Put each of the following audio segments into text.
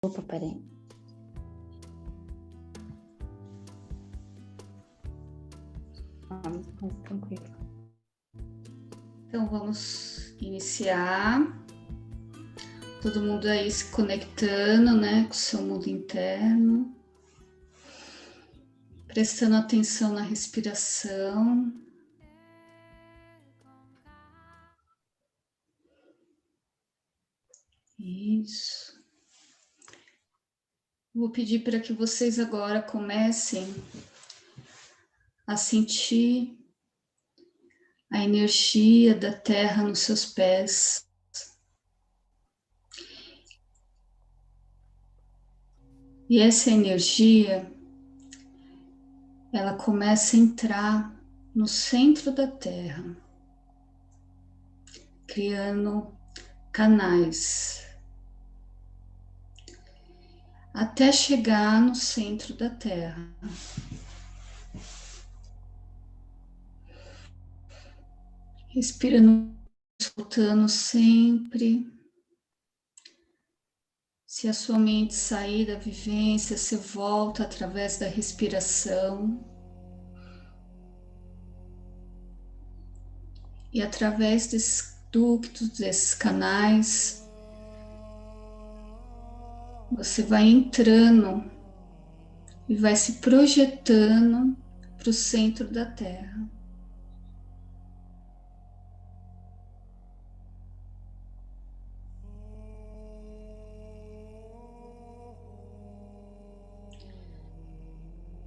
Opa, peraí. Tranquilo. Então vamos iniciar. Todo mundo aí se conectando, né, com o seu mundo interno. Prestando atenção na respiração. Isso. Vou pedir para que vocês agora comecem a sentir a energia da terra nos seus pés. E essa energia, ela começa a entrar no centro da terra, criando canais, até chegar no centro da terra. Respirando, soltando sempre. Se a sua mente sair da vivência, você volta através da respiração. E através desses ductos, desses canais, você vai entrando e vai se projetando para o centro da Terra.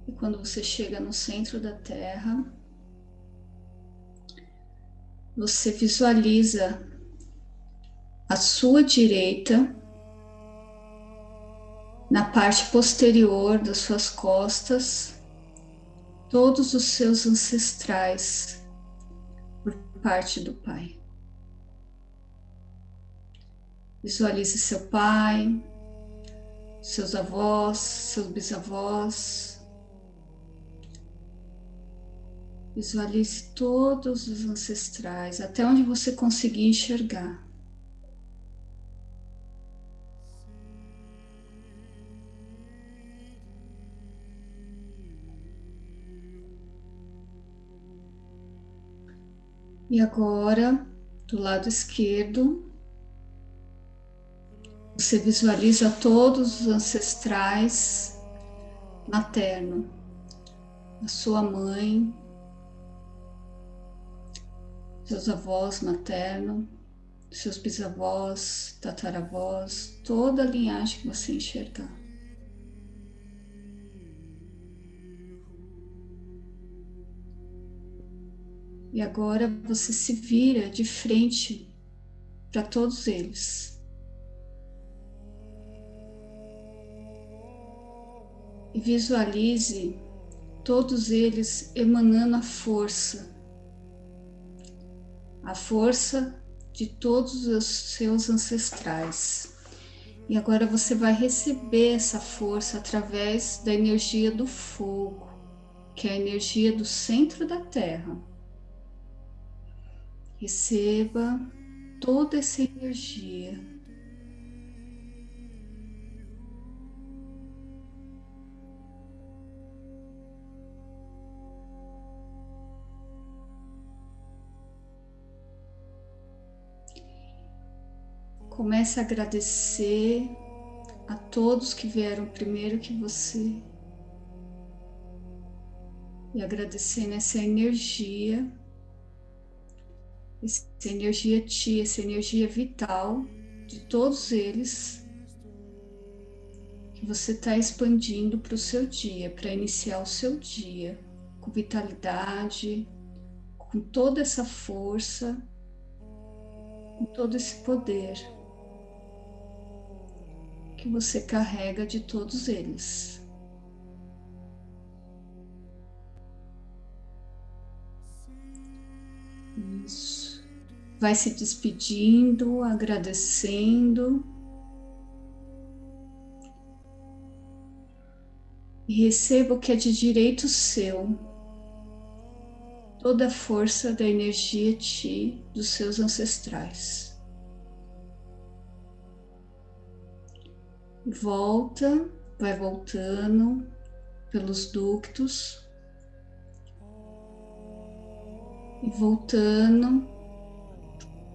E quando você chega no centro da Terra, você visualiza à sua direita, na parte posterior das suas costas, todos os seus ancestrais por parte do Pai. Visualize seu pai, seus avós, seus bisavós. Visualize todos os ancestrais, até onde você conseguir enxergar. E agora, do lado esquerdo, você visualiza todos os ancestrais materno, a sua mãe, seus avós materno, seus bisavós, tataravós, toda a linhagem que você enxergar. E agora você se vira de frente para todos eles. E visualize todos eles emanando a força de todos os seus ancestrais. E agora você vai receber essa força através da energia do fogo, que é a energia do centro da Terra. Receba toda essa energia. Comece a agradecer a todos que vieram primeiro que você. E agradecendo essa energia essa energia vital de todos eles que você está expandindo para o seu dia, para iniciar o seu dia com vitalidade, com toda essa força, com todo esse poder que você carrega de todos eles. Isso. Vai se despedindo, agradecendo. E receba o que é de direito seu. Toda a força da energia dos seus ancestrais. Volta, vai voltando pelos ductos e voltando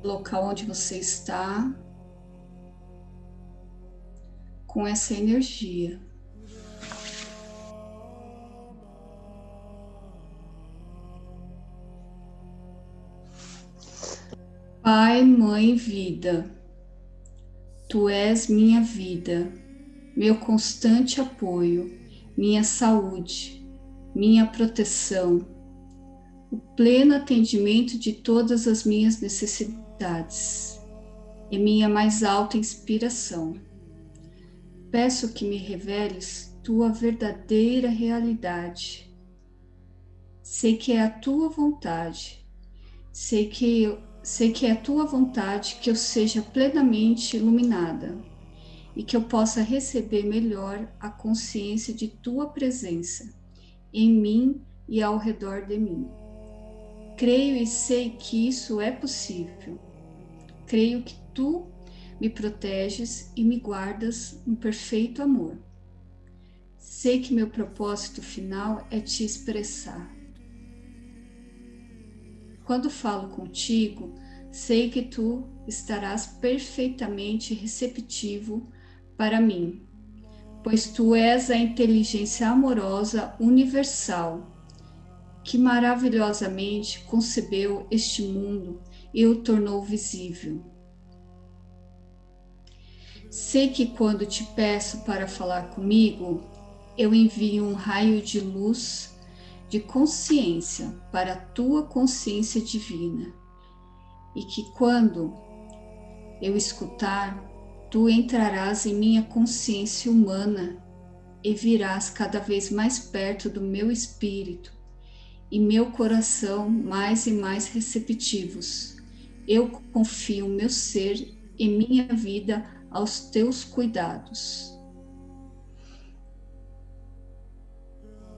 ao local onde você está com essa energia. Pai, Mãe, Vida, Tu és minha vida, meu constante apoio, minha saúde, minha proteção, o pleno atendimento de todas as minhas necessidades e minha mais alta inspiração. Peço que me reveles tua verdadeira realidade. Sei que é a tua vontade, sei que é a tua vontade que eu seja plenamente iluminada e que eu possa receber melhor a consciência de tua presença em mim e ao redor de mim. Creio e sei que isso é possível. Creio que tu me proteges e me guardas no perfeito amor. Sei que meu propósito final é te expressar. Quando falo contigo, sei que tu estarás perfeitamente receptivo para mim, pois tu és a inteligência amorosa universal que maravilhosamente concebeu este mundo e o tornou visível. Sei que quando te peço para falar comigo, eu envio um raio de luz de consciência para a tua consciência divina, e que quando eu escutar, tu entrarás em minha consciência humana e virás cada vez mais perto do meu espírito e meu coração mais e mais receptivos. Eu confio meu ser e minha vida aos teus cuidados.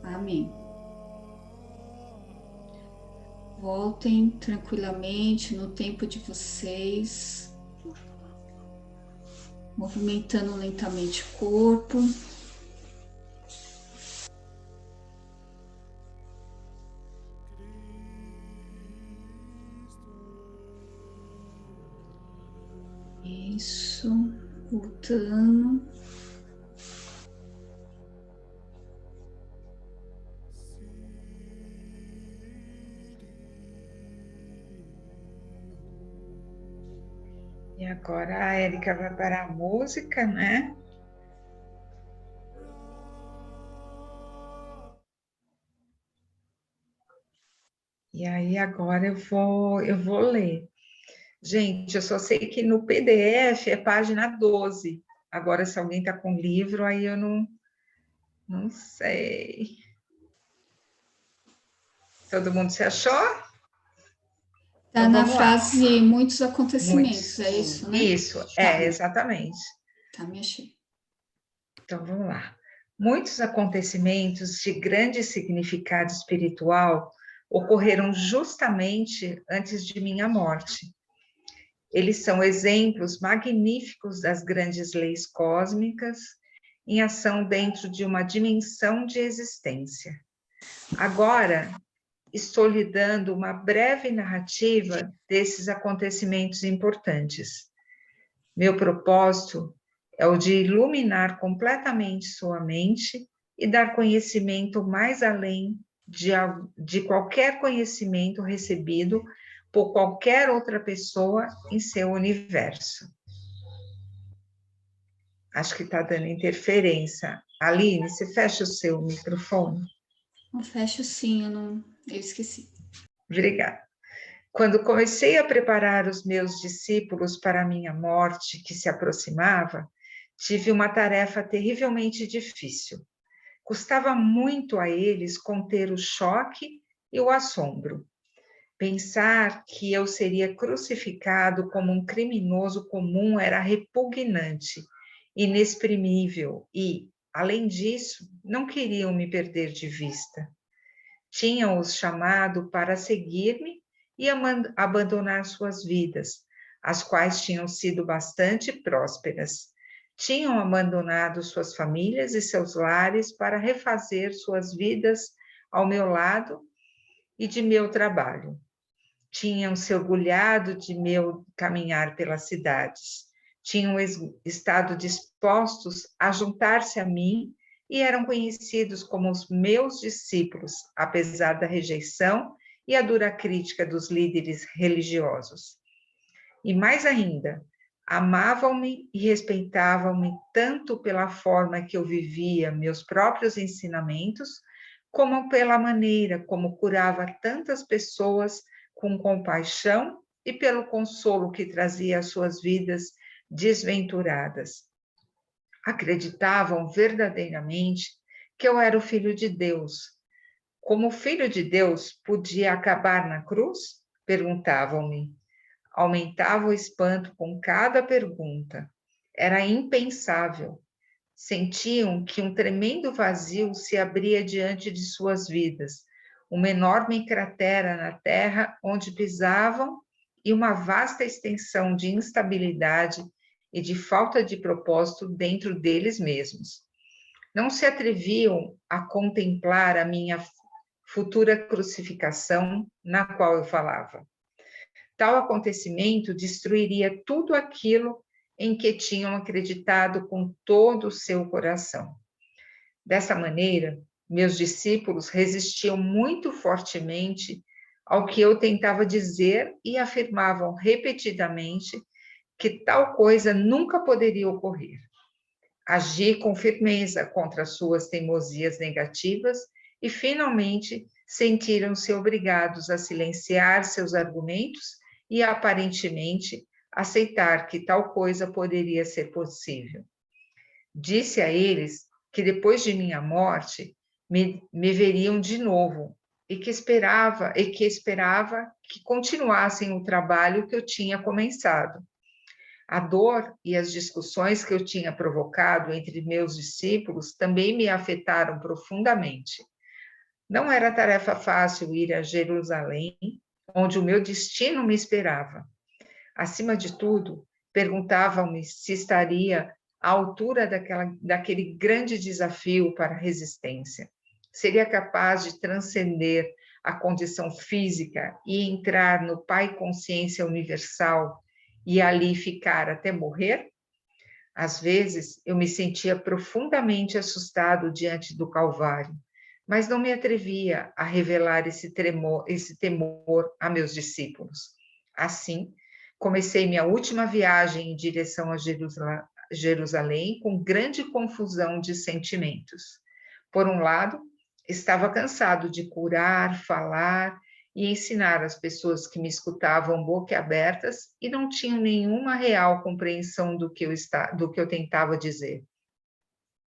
Amém. Voltem tranquilamente no tempo de vocês, movimentando lentamente o corpo. Isso, voltando. E agora a Érica vai parar a música, né? E aí agora eu vou ler. Gente, eu só sei que no PDF é página 12. Agora, se alguém está com livro, aí eu não sei. Todo mundo se achou? Tá Então na vamos lá. frase muitos acontecimentos, Muitos. é isso, né? Isso, Tá, exatamente. tá, me achei. Então vamos lá. Muitos acontecimentos de grande significado espiritual ocorreram justamente antes de minha morte. Eles são exemplos magníficos das grandes leis cósmicas em ação dentro de uma dimensão de existência. Agora, estou lhe dando uma breve narrativa desses acontecimentos importantes. Meu propósito é o de iluminar completamente sua mente e dar conhecimento mais além de qualquer conhecimento recebido por qualquer outra pessoa em seu universo. Acho que está dando interferência. Aline, você fecha o seu microfone? Não fecho sim, eu esqueci. Obrigada. Quando comecei a preparar os meus discípulos para a minha morte, que se aproximava, tive uma tarefa terrivelmente difícil. Custava muito a eles conter o choque e o assombro. Pensar que eu seria crucificado como um criminoso comum era repugnante, inexprimível e, além disso, não queriam me perder de vista. Tinham-os chamado para seguir-me e abandonar suas vidas, as quais tinham sido bastante prósperas. tinham abandonado suas famílias e seus lares para refazer suas vidas ao meu lado e de meu trabalho. Tinham se orgulhado de meu caminhar pelas cidades, tinham estado dispostos a juntar-se a mim e eram conhecidos como os meus discípulos, apesar da rejeição e a dura crítica dos líderes religiosos. E mais ainda, amavam-me e respeitavam-me tanto pela forma que eu vivia meus próprios ensinamentos, como pela maneira como curava tantas pessoas com compaixão e pelo consolo que trazia às suas vidas desventuradas. Acreditavam verdadeiramente que eu era o Filho de Deus. Como o Filho de Deus podia acabar na cruz? Perguntavam-me. Aumentava o espanto com cada pergunta. Era impensável. Sentiam que um tremendo vazio se abria diante de suas vidas, uma enorme cratera na terra onde pisavam e uma vasta extensão de instabilidade e de falta de propósito dentro deles mesmos. Não se atreviam a contemplar a minha futura crucificação na qual eu falava. Tal acontecimento destruiria tudo aquilo em que tinham acreditado com todo o seu coração. Dessa maneira, meus discípulos resistiam muito fortemente ao que eu tentava dizer e afirmavam repetidamente que tal coisa nunca poderia ocorrer. Agi com firmeza contra suas teimosias negativas e, finalmente, sentiram-se obrigados a silenciar seus argumentos e, aparentemente, aceitar que tal coisa poderia ser possível. Disse a eles que depois de minha morte me veriam de novo e que esperava que continuassem o trabalho que eu tinha começado. A dor e as discussões que eu tinha provocado entre meus discípulos também me afetaram profundamente. Não era tarefa fácil ir a Jerusalém, onde o meu destino me esperava. Acima de tudo, perguntavam-me se estaria à altura daquele grande desafio para a resistência. Seria capaz de transcender a condição física e entrar no Pai Consciência Universal e ali ficar até morrer? Às vezes, eu me sentia profundamente assustado diante do Calvário, mas não me atrevia a revelar esse temor a meus discípulos. Assim, comecei minha última viagem em direção a Jerusalém com grande confusão de sentimentos. Por um lado, estava cansado de curar, falar e ensinar as pessoas que me escutavam boquiabertas e não tinham nenhuma real compreensão do que eu tentava dizer.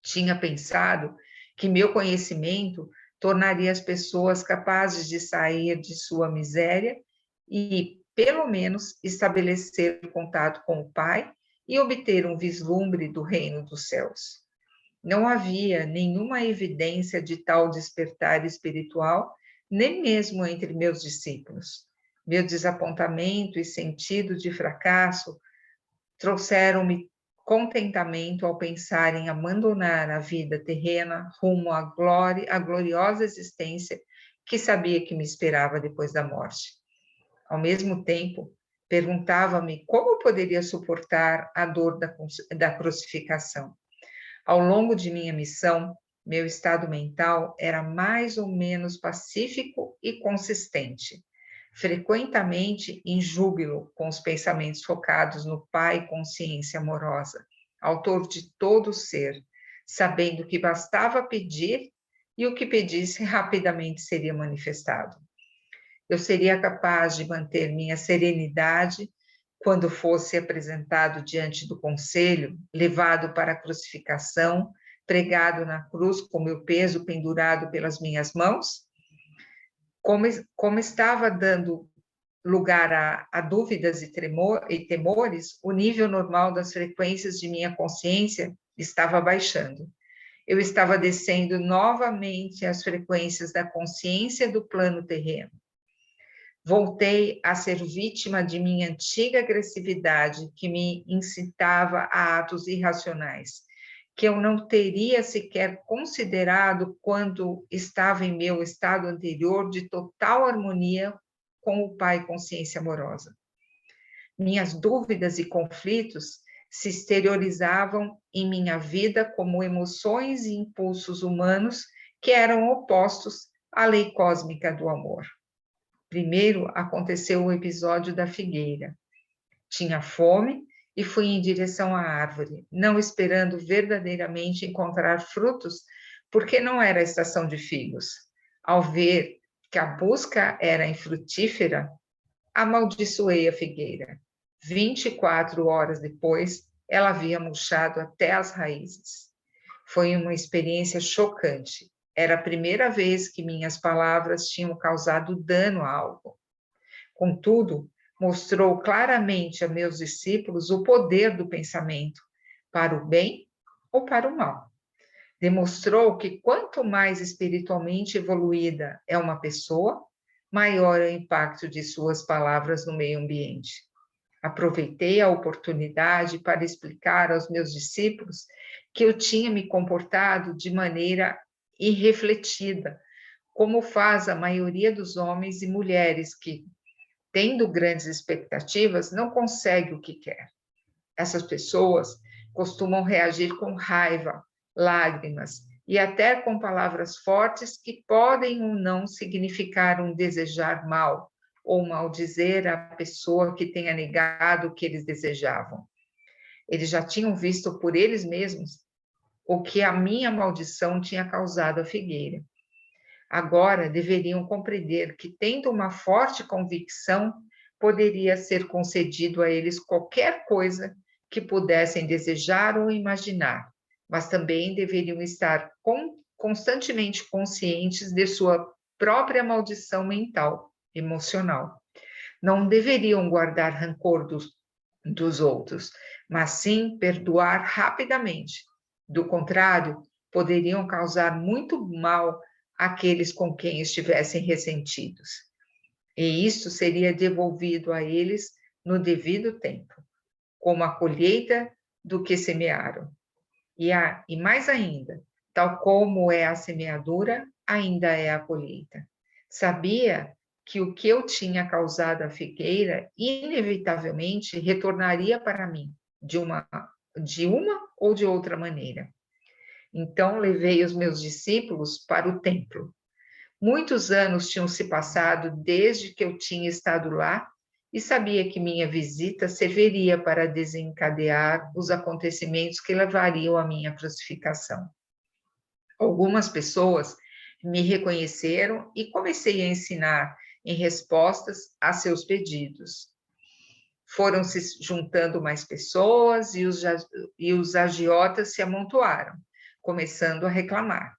Tinha pensado que meu conhecimento tornaria as pessoas capazes de sair de sua miséria e, pelo menos, estabelecer contato com o Pai e obter um vislumbre do reino dos céus. Não havia nenhuma evidência de tal despertar espiritual, nem mesmo entre meus discípulos. Meu desapontamento e sentido de fracasso trouxeram-me contentamento ao pensar em abandonar a vida terrena rumo à gloriosa existência que sabia que me esperava depois da morte. Ao mesmo tempo, perguntava-me como eu poderia suportar a dor da crucificação. Ao longo de minha missão, meu estado mental era mais ou menos pacífico e consistente, frequentemente em júbilo com os pensamentos focados no Pai Consciência Amorosa, autor de todo o ser, sabendo que bastava pedir e o que pedisse rapidamente seria manifestado. Eu seria capaz de manter minha serenidade quando fosse apresentado diante do conselho, levado para a crucificação, pregado na cruz com meu peso pendurado pelas minhas mãos? Como estava dando lugar a dúvidas e temores, o nível normal das frequências de minha consciência estava baixando. Eu estava descendo novamente as frequências da consciência do plano terreno. Voltei a ser vítima de minha antiga agressividade, que me incitava a atos irracionais, que eu não teria sequer considerado quando estava em meu estado anterior de total harmonia com o Pai Consciência Amorosa. Minhas dúvidas e conflitos se exteriorizavam em minha vida como emoções e impulsos humanos que eram opostos à lei cósmica do amor. Primeiro aconteceu o episódio da figueira. Tinha fome e fui em direção à árvore, não esperando verdadeiramente encontrar frutos, porque não era a estação de figos. Ao ver que a busca era infrutífera, amaldiçoei a figueira. 24 horas depois, ela havia murchado até as raízes. Foi uma experiência chocante. Era a primeira vez que minhas palavras tinham causado dano a algo. Contudo, mostrou claramente a meus discípulos o poder do pensamento, para o bem ou para o mal. Demonstrou que quanto mais espiritualmente evoluída é uma pessoa, maior é o impacto de suas palavras no meio ambiente. Aproveitei a oportunidade para explicar aos meus discípulos que eu tinha me comportado de maneira irrefletida, como faz a maioria dos homens e mulheres que, tendo grandes expectativas, não consegue o que quer. Essas pessoas costumam reagir com raiva, lágrimas e até com palavras fortes que podem ou não significar um desejar mal ou maldizer a pessoa que tenha negado o que eles desejavam. Eles já tinham visto por eles mesmos o que a minha maldição tinha causado à figueira. Agora deveriam compreender que, tendo uma forte convicção, poderia ser concedido a eles qualquer coisa que pudessem desejar ou imaginar, mas também deveriam estar constantemente conscientes de sua própria maldição mental, emocional. Não deveriam guardar rancor dos outros, mas sim perdoar rapidamente. Do contrário, poderiam causar muito mal àqueles com quem estivessem ressentidos. E isso seria devolvido a eles no devido tempo, como a colheita do que semearam. E mais ainda, tal como é a semeadura, ainda é a colheita. Sabia que o que eu tinha causado à figueira, inevitavelmente retornaria para mim, de uma ou de outra maneira. Então, levei os meus discípulos para o templo. Muitos anos tinham se passado desde que eu tinha estado lá e sabia que minha visita serviria para desencadear os acontecimentos que levariam à minha crucificação. Algumas pessoas me reconheceram e comecei a ensinar em respostas a seus pedidos. Foram se juntando mais pessoas e os agiotas se amontoaram, começando a reclamar.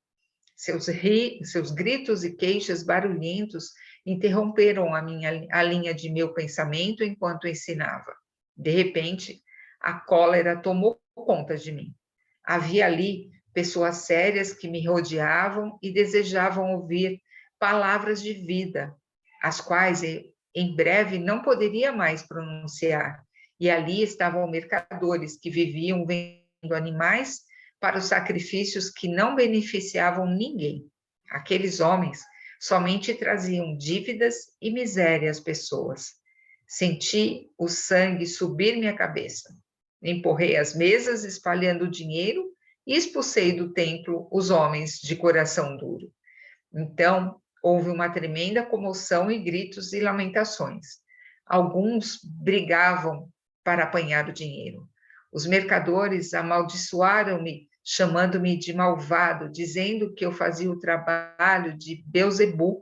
Seus gritos e queixas barulhentos interromperam a linha de meu pensamento enquanto ensinava. De repente, a cólera tomou conta de mim. Havia ali pessoas sérias que me rodeavam e desejavam ouvir palavras de vida, as quais em breve não poderia mais pronunciar. E ali estavam mercadores que viviam vendo animais para os sacrifícios que não beneficiavam ninguém. Aqueles homens somente traziam dívidas e miséria às pessoas. Senti o sangue subir minha cabeça. Empurrei as mesas, espalhando dinheiro, e expulsei do templo os homens de coração duro. Então, houve uma tremenda comoção e gritos e lamentações. Alguns brigavam para apanhar o dinheiro. Os mercadores amaldiçoaram-me, chamando-me de malvado, dizendo que eu fazia o trabalho de Beelzebu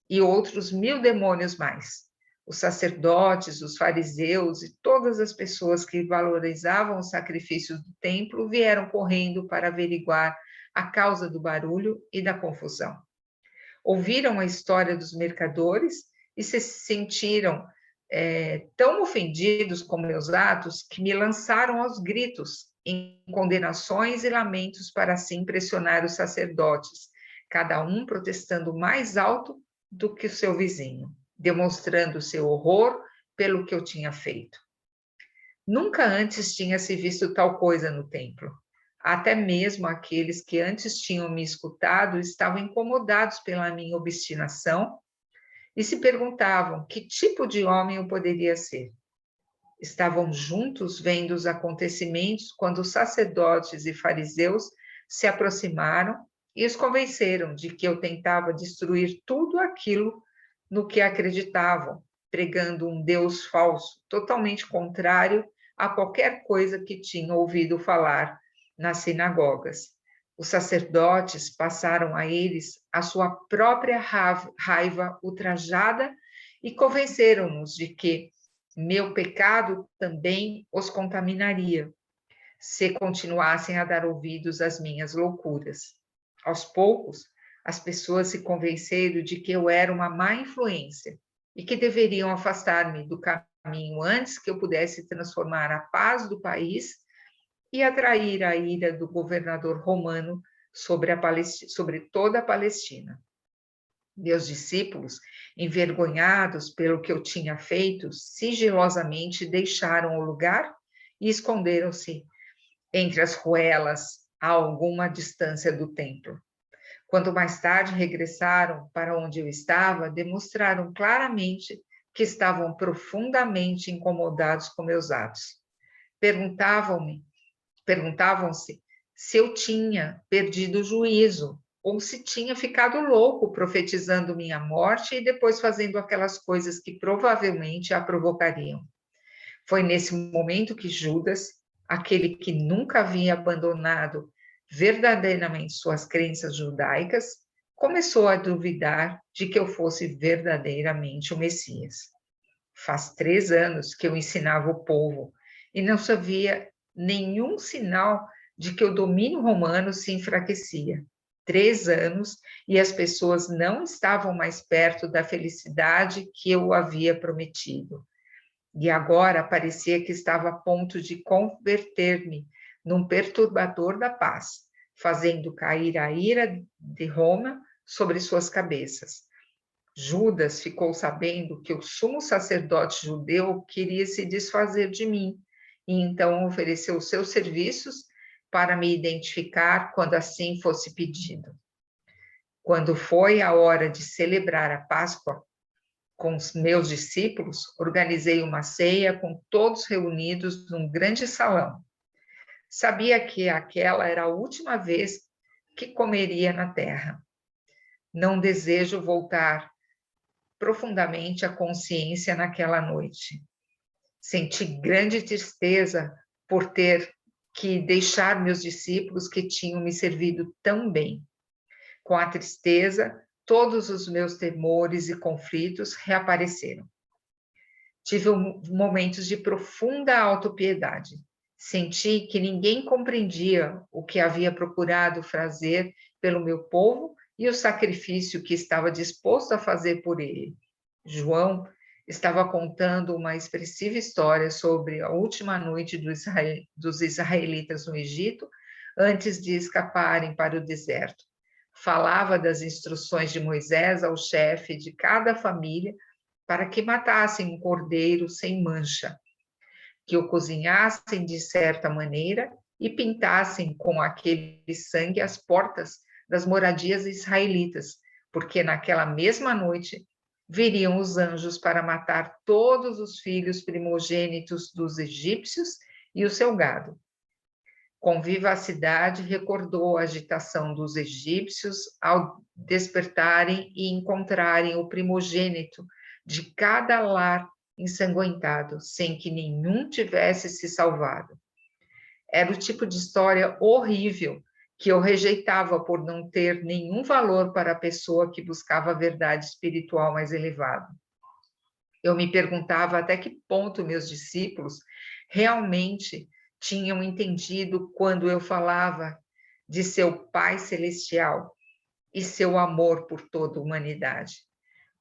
e outros 1000 demônios mais. Os sacerdotes, os fariseus e todas as pessoas que valorizavam os sacrifícios do templo vieram correndo para averiguar a causa do barulho e da confusão. Ouviram a história dos mercadores e se sentiram tão ofendidos com meus atos que me lançaram aos gritos em condenações e lamentos para assim pressionar os sacerdotes, cada um protestando mais alto do que o seu vizinho. demonstrando seu horror pelo que eu tinha feito. Nunca antes tinha se visto tal coisa no templo. Até mesmo aqueles que antes tinham me escutado estavam incomodados pela minha obstinação e se perguntavam que tipo de homem eu poderia ser. Estavam juntos vendo os acontecimentos quando os sacerdotes e fariseus se aproximaram e os convenceram de que eu tentava destruir tudo aquilo no que acreditavam, pregando um Deus falso, totalmente contrário a qualquer coisa que tinham ouvido falar nas sinagogas. Os sacerdotes passaram a eles a sua própria raiva ultrajada e convenceram-nos de que meu pecado também os contaminaria, se continuassem a dar ouvidos às minhas loucuras. Aos poucos, as pessoas se convenceram de que eu era uma má influência e que deveriam afastar-me do caminho antes que eu pudesse transformar a paz do país e atrair a ira do governador romano sobre toda a Palestina. Meus discípulos, envergonhados pelo que eu tinha feito, sigilosamente deixaram o lugar e esconderam-se entre as ruelas a alguma distância do templo. Quando mais tarde regressaram para onde eu estava, demonstraram claramente que estavam profundamente incomodados com meus atos. Perguntavam-se se eu tinha perdido o juízo ou se tinha ficado louco profetizando minha morte e depois fazendo aquelas coisas que provavelmente a provocariam. Foi nesse momento que Judas, aquele que nunca havia abandonado verdadeiramente suas crenças judaicas, começou a duvidar de que eu fosse verdadeiramente o Messias. Faz 3 anos que eu ensinava o povo e não havia nenhum sinal de que o domínio romano se enfraquecia. 3 anos e as pessoas não estavam mais perto da felicidade que eu havia prometido. E agora parecia que estava a ponto de converter-me num perturbador da paz, fazendo cair a ira de Roma sobre suas cabeças. Judas ficou sabendo que o sumo sacerdote judeu queria se desfazer de mim, e então ofereceu seus serviços para me identificar quando assim fosse pedido. Quando foi a hora de celebrar a Páscoa, com os meus discípulos, organizei uma ceia com todos reunidos num grande salão. Sabia que aquela era a última vez que comeria na terra. Não desejo voltar profundamente à consciência naquela noite. Senti grande tristeza por ter que deixar meus discípulos que tinham me servido tão bem. Com a tristeza, todos os meus temores e conflitos reapareceram. Tive momentos de profunda autopiedade. Senti que ninguém compreendia o que havia procurado fazer pelo meu povo e o sacrifício que estava disposto a fazer por ele. João estava contando uma expressiva história sobre a última noite dos israelitas no Egito, antes de escaparem para o deserto. Falava das instruções de Moisés ao chefe de cada família para que matassem um cordeiro sem mancha, que o cozinhassem de certa maneira e pintassem com aquele sangue as portas das moradias israelitas, porque naquela mesma noite viriam os anjos para matar todos os filhos primogênitos dos egípcios e o seu gado. Com vivacidade, recordou a agitação dos egípcios ao despertarem e encontrarem o primogênito de cada lar ensanguentado, sem que nenhum tivesse se salvado. Era o tipo de história horrível que eu rejeitava por não ter nenhum valor para a pessoa que buscava a verdade espiritual mais elevada. Eu me perguntava até que ponto meus discípulos realmente tinham entendido quando eu falava de seu Pai Celestial e seu amor por toda a humanidade.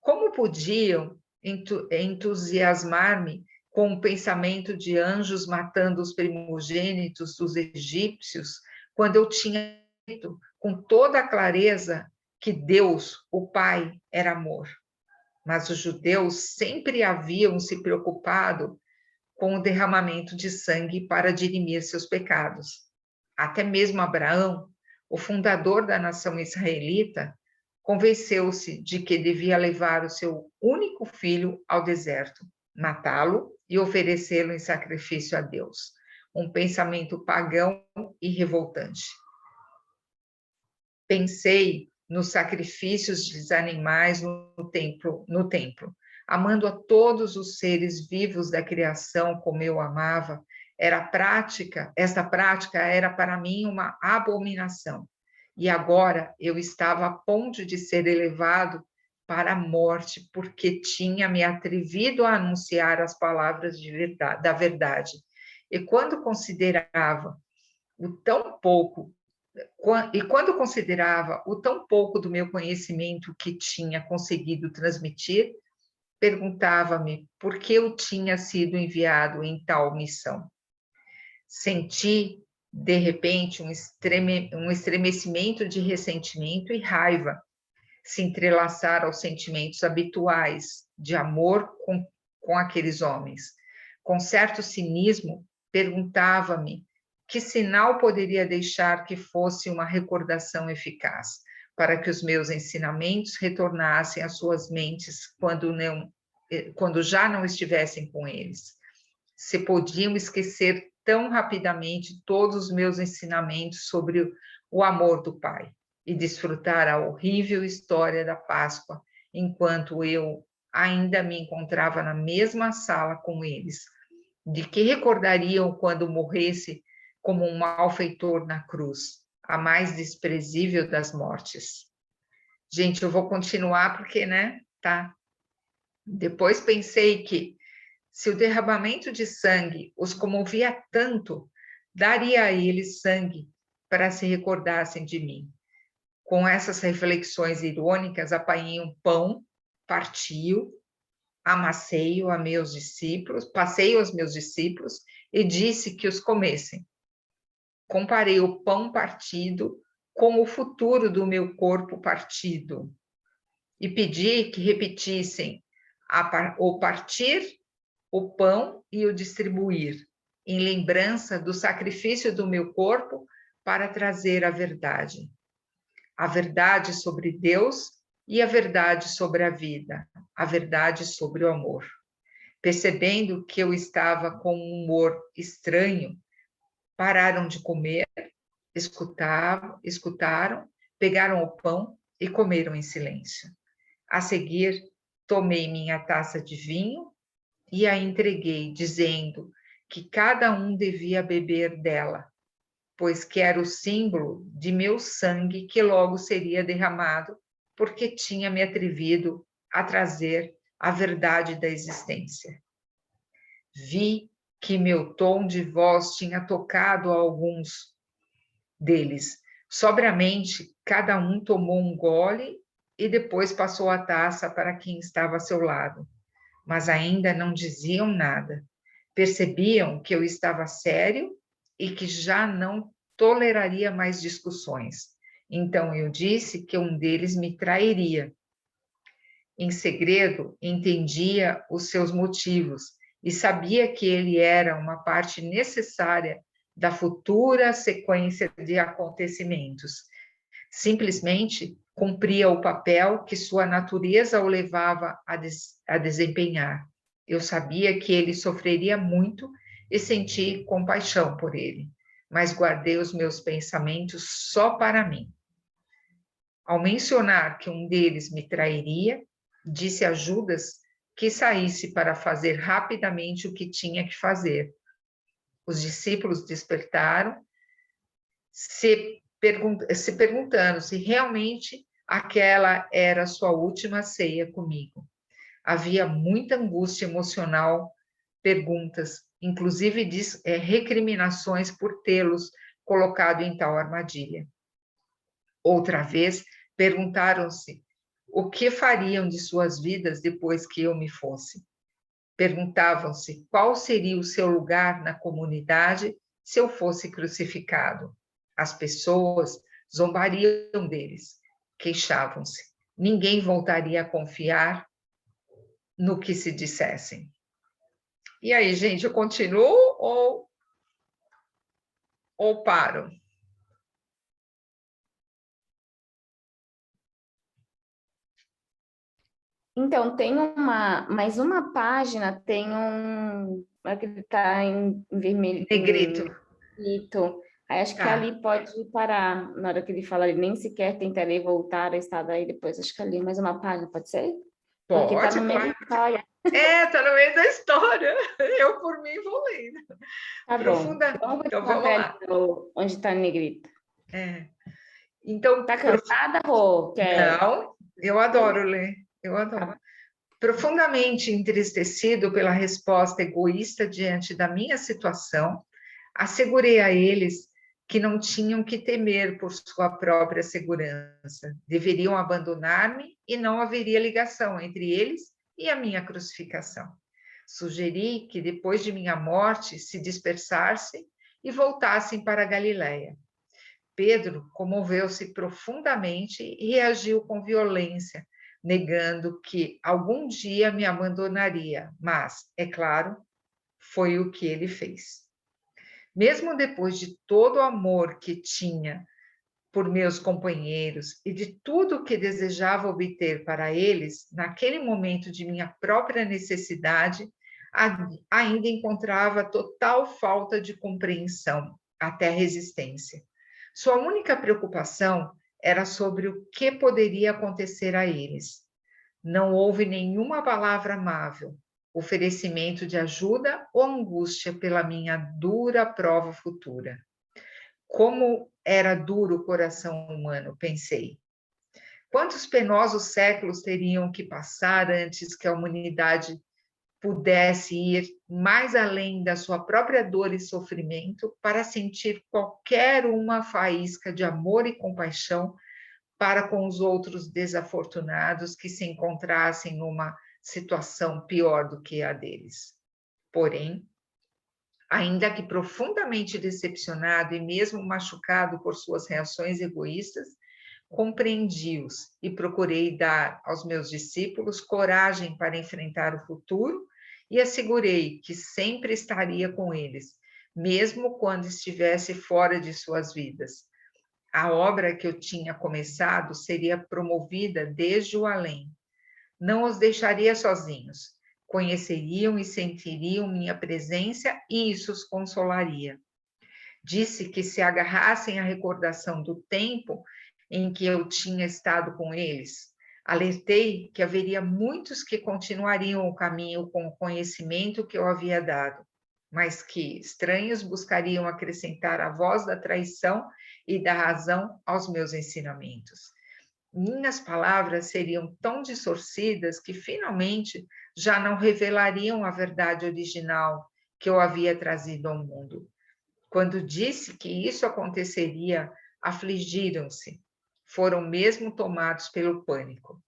Como podiam entusiasmar-me com o pensamento de anjos matando os primogênitos dos egípcios, quando eu tinha dito com toda a clareza que Deus, o Pai, era amor? mas os judeus sempre haviam se preocupado com o derramamento de sangue para dirimir seus pecados. Até mesmo Abraão, o fundador da nação israelita, convenceu-se de que devia levar o seu único filho ao deserto, matá-lo e oferecê-lo em sacrifício a Deus. Um pensamento pagão e revoltante. Pensei nos sacrifícios dos animais no templo, amando a todos os seres vivos da criação como eu amava. Esta prática era para mim uma abominação. E agora eu estava a ponto de ser elevado para a morte, porque tinha me atrevido a anunciar as palavras da verdade. E quando considerava o tão pouco do meu conhecimento que tinha conseguido transmitir, perguntava-me por que eu tinha sido enviado em tal missão. Senti, de repente, um estremecimento de ressentimento e raiva se entrelaçar aos sentimentos habituais de amor com aqueles homens. Com certo cinismo, perguntava-me que sinal poderia deixar que fosse uma recordação eficaz para que os meus ensinamentos retornassem às suas mentes quando já não estivessem com eles. Se podiam esquecer tão rapidamente todos os meus ensinamentos sobre o amor do Pai e desfrutar a horrível história da Páscoa, enquanto eu ainda me encontrava na mesma sala com eles, de que recordariam quando morresse como um malfeitor na cruz, a mais desprezível das mortes. Gente, eu vou continuar porque, né, tá? Depois pensei que, se o derramamento de sangue os comovia tanto, daria a eles sangue para se recordassem de mim. Com essas reflexões irônicas, apanhei um pão, parti-o, amassei-o a meus discípulos, passei-o aos meus discípulos e disse que os comessem. Comparei o pão partido com o futuro do meu corpo partido e pedi que repetissem o partir o pão e o distribuir, em lembrança do sacrifício do meu corpo para trazer a verdade sobre Deus e a verdade sobre a vida, a verdade sobre o amor. Percebendo que eu estava com um humor estranho, pararam de comer, escutaram, pegaram o pão e comeram em silêncio. A seguir, tomei minha taça de vinho e a entreguei, dizendo que cada um devia beber dela, pois que era o símbolo de meu sangue que logo seria derramado, porque tinha me atrevido a trazer a verdade da existência. Vi que meu tom de voz tinha tocado a alguns deles. Sobriamente, cada um tomou um gole e depois passou a taça para quem estava a seu lado, mas ainda não diziam nada. Percebiam que eu estava sério e que já não toleraria mais discussões. Então eu disse que um deles me trairia. Em segredo, entendia os seus motivos e sabia que ele era uma parte necessária da futura sequência de acontecimentos. Simplesmente cumpria o papel que sua natureza o levava a desempenhar. Eu sabia que ele sofreria muito e senti compaixão por ele, mas guardei os meus pensamentos só para mim. Ao mencionar que um deles me trairia, disse a Judas que saísse para fazer rapidamente o que tinha que fazer. Os discípulos despertaram, se perguntando se realmente aquela era sua última ceia comigo. Havia muita angústia emocional, perguntas, inclusive recriminações por tê-los colocado em tal armadilha. Outra vez, perguntaram-se o que fariam de suas vidas depois que eu me fosse. Perguntavam-se qual seria o seu lugar na comunidade se eu fosse crucificado. As pessoas zombariam deles, queixavam-se. Ninguém voltaria a confiar no que se dissessem. E aí, gente, eu continuo ou paro? Então, tem mais uma página, tem que está em vermelho, Negrito. em negrito. Aí acho que Tá. ali pode parar, na hora que ele fala, ele nem sequer tentarei voltar ao estado aí depois, acho que ali mais uma página, pode ser? Porque tá Pode, no meio da claro. história. Tá no meio da história. Eu, por mim, vou lendo. Tá bom. Então, eu vou te Então, mostrar vamos ali lá. onde tá em negrito. Então, Tá cansada, Rô? não, eu adoro ler. Eu adoro. Tá. Profundamente entristecido pela resposta egoísta diante da minha situação, assegurei a eles que não tinham que temer por sua própria segurança. Deveriam abandonar-me e não haveria ligação entre eles e a minha crucificação. Sugeri que depois de minha morte se dispersassem e voltassem para a Galiléia. Pedro comoveu-se profundamente e reagiu com violência, negando que algum dia me abandonaria, mas, é claro, foi o que ele fez. Mesmo depois de todo o amor que tinha por meus companheiros e de tudo o que desejava obter para eles, naquele momento de minha própria necessidade, ainda encontrava total falta de compreensão, até resistência. Sua única preocupação era sobre o que poderia acontecer a eles. Não houve nenhuma palavra amável, oferecimento de ajuda ou angústia pela minha dura prova futura. Como era duro o coração humano, pensei. Quantos penosos séculos teriam que passar antes que a humanidade pudesse ir mais além da sua própria dor e sofrimento para sentir qualquer uma faísca de amor e compaixão para com os outros desafortunados que se encontrassem numa situação pior do que a deles. Porém, ainda que profundamente decepcionado e mesmo machucado por suas reações egoístas, compreendi-os e procurei dar aos meus discípulos coragem para enfrentar o futuro e assegurei que sempre estaria com eles, mesmo quando estivesse fora de suas vidas. A obra que eu tinha começado seria promovida desde o além. Não os deixaria sozinhos. Conheceriam e sentiriam minha presença e isso os consolaria. Disse que se agarrassem à recordação do tempo em que eu tinha estado com eles. Alertei que haveria muitos que continuariam o caminho com o conhecimento que eu havia dado, mas que estranhos buscariam acrescentar a voz da traição e da razão aos meus ensinamentos. Minhas palavras seriam tão distorcidas que finalmente já não revelariam a verdade original que eu havia trazido ao mundo. Quando disse que isso aconteceria, afligiram-se. Foram mesmo tomados pelo pânico.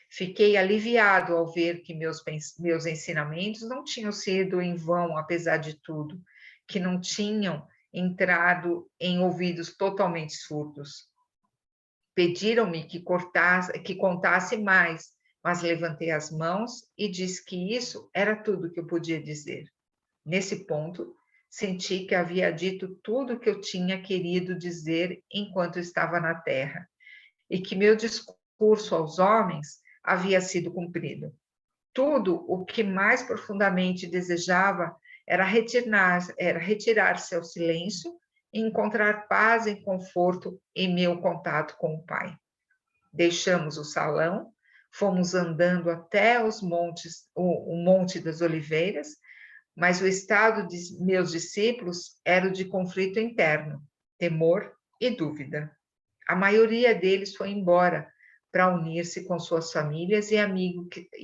Fiquei aliviado ao ver que meus ensinamentos não tinham sido em vão, apesar de tudo, que não tinham entrado em ouvidos totalmente surdos. Pediram-me que contasse mais, mas levantei as mãos e disse que isso era tudo que eu podia dizer. Nesse ponto, senti que havia dito tudo o que eu tinha querido dizer enquanto estava na terra, e que meu discurso aos homens havia sido cumprido. Tudo o que mais profundamente desejava era retirar-se ao silêncio e encontrar paz e conforto em meu contato com o Pai. Deixamos o salão, fomos andando até os montes, o Monte das Oliveiras, mas o estado de meus discípulos era o de conflito interno, temor e dúvida. A maioria deles foi embora para unir-se com suas famílias e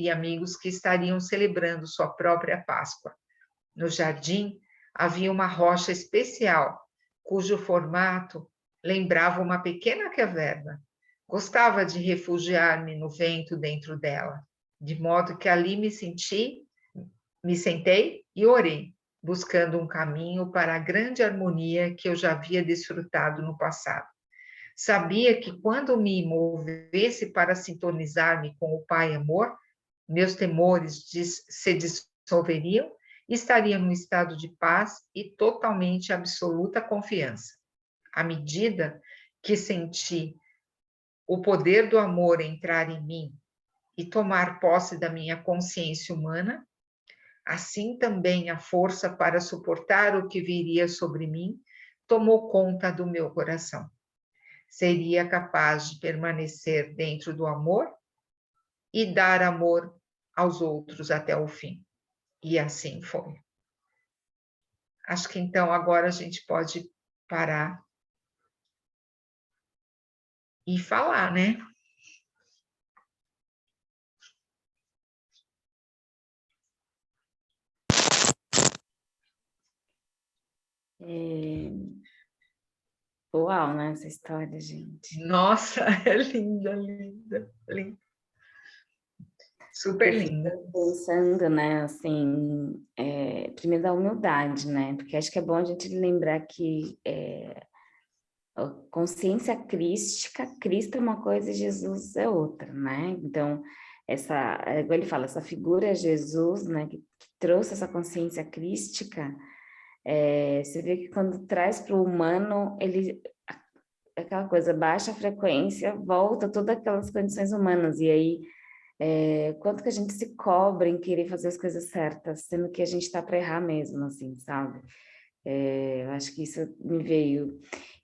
amigos que estariam celebrando sua própria Páscoa. No jardim havia uma rocha especial, cujo formato lembrava uma pequena caverna. Gostava de refugiar-me no vento dentro dela, de modo que ali me sentei e orei, buscando um caminho para a grande harmonia que eu já havia desfrutado no passado. Sabia que quando me movesse para sintonizar-me com o Pai Amor, meus temores se dissolveriam e estaria num estado de paz e totalmente absoluta confiança. À medida que senti o poder do amor entrar em mim e tomar posse da minha consciência humana, assim também a força para suportar o que viria sobre mim tomou conta do meu coração. Seria capaz de permanecer dentro do amor e dar amor aos outros até o fim. E assim foi. Acho que então agora a gente pode parar e falar, né? Uau, né, essa história, gente. Nossa, é linda, linda, linda. Super Eu fico linda. pensando, né, assim, primeiro da humildade, né, porque acho que é bom a gente lembrar que a consciência crística, Cristo é uma coisa e Jesus é outra, né, então, igual ele fala, essa figura Jesus, né, que trouxe essa consciência crística, você vê que quando traz para o humano, aquela coisa, baixa a frequência, volta todas aquelas condições humanas, e aí quanto que a gente se cobra em querer fazer as coisas certas, sendo que a gente tá para errar mesmo, assim, sabe? Eu acho que isso me veio.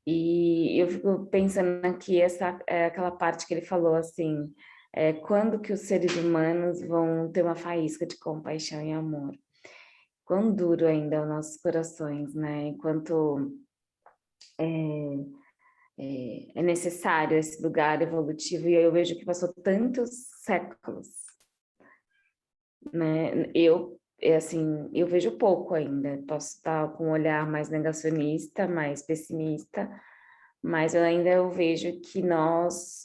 E eu fico pensando aqui, aquela parte que ele falou, assim, quando que os seres humanos vão ter uma faísca de compaixão e amor? Quão duro ainda é os nossos corações, né? Enquanto é necessário esse lugar evolutivo, e eu vejo que passou tantos séculos, né? Assim, eu vejo pouco ainda, posso estar com um olhar mais negacionista, mais pessimista, mas eu vejo que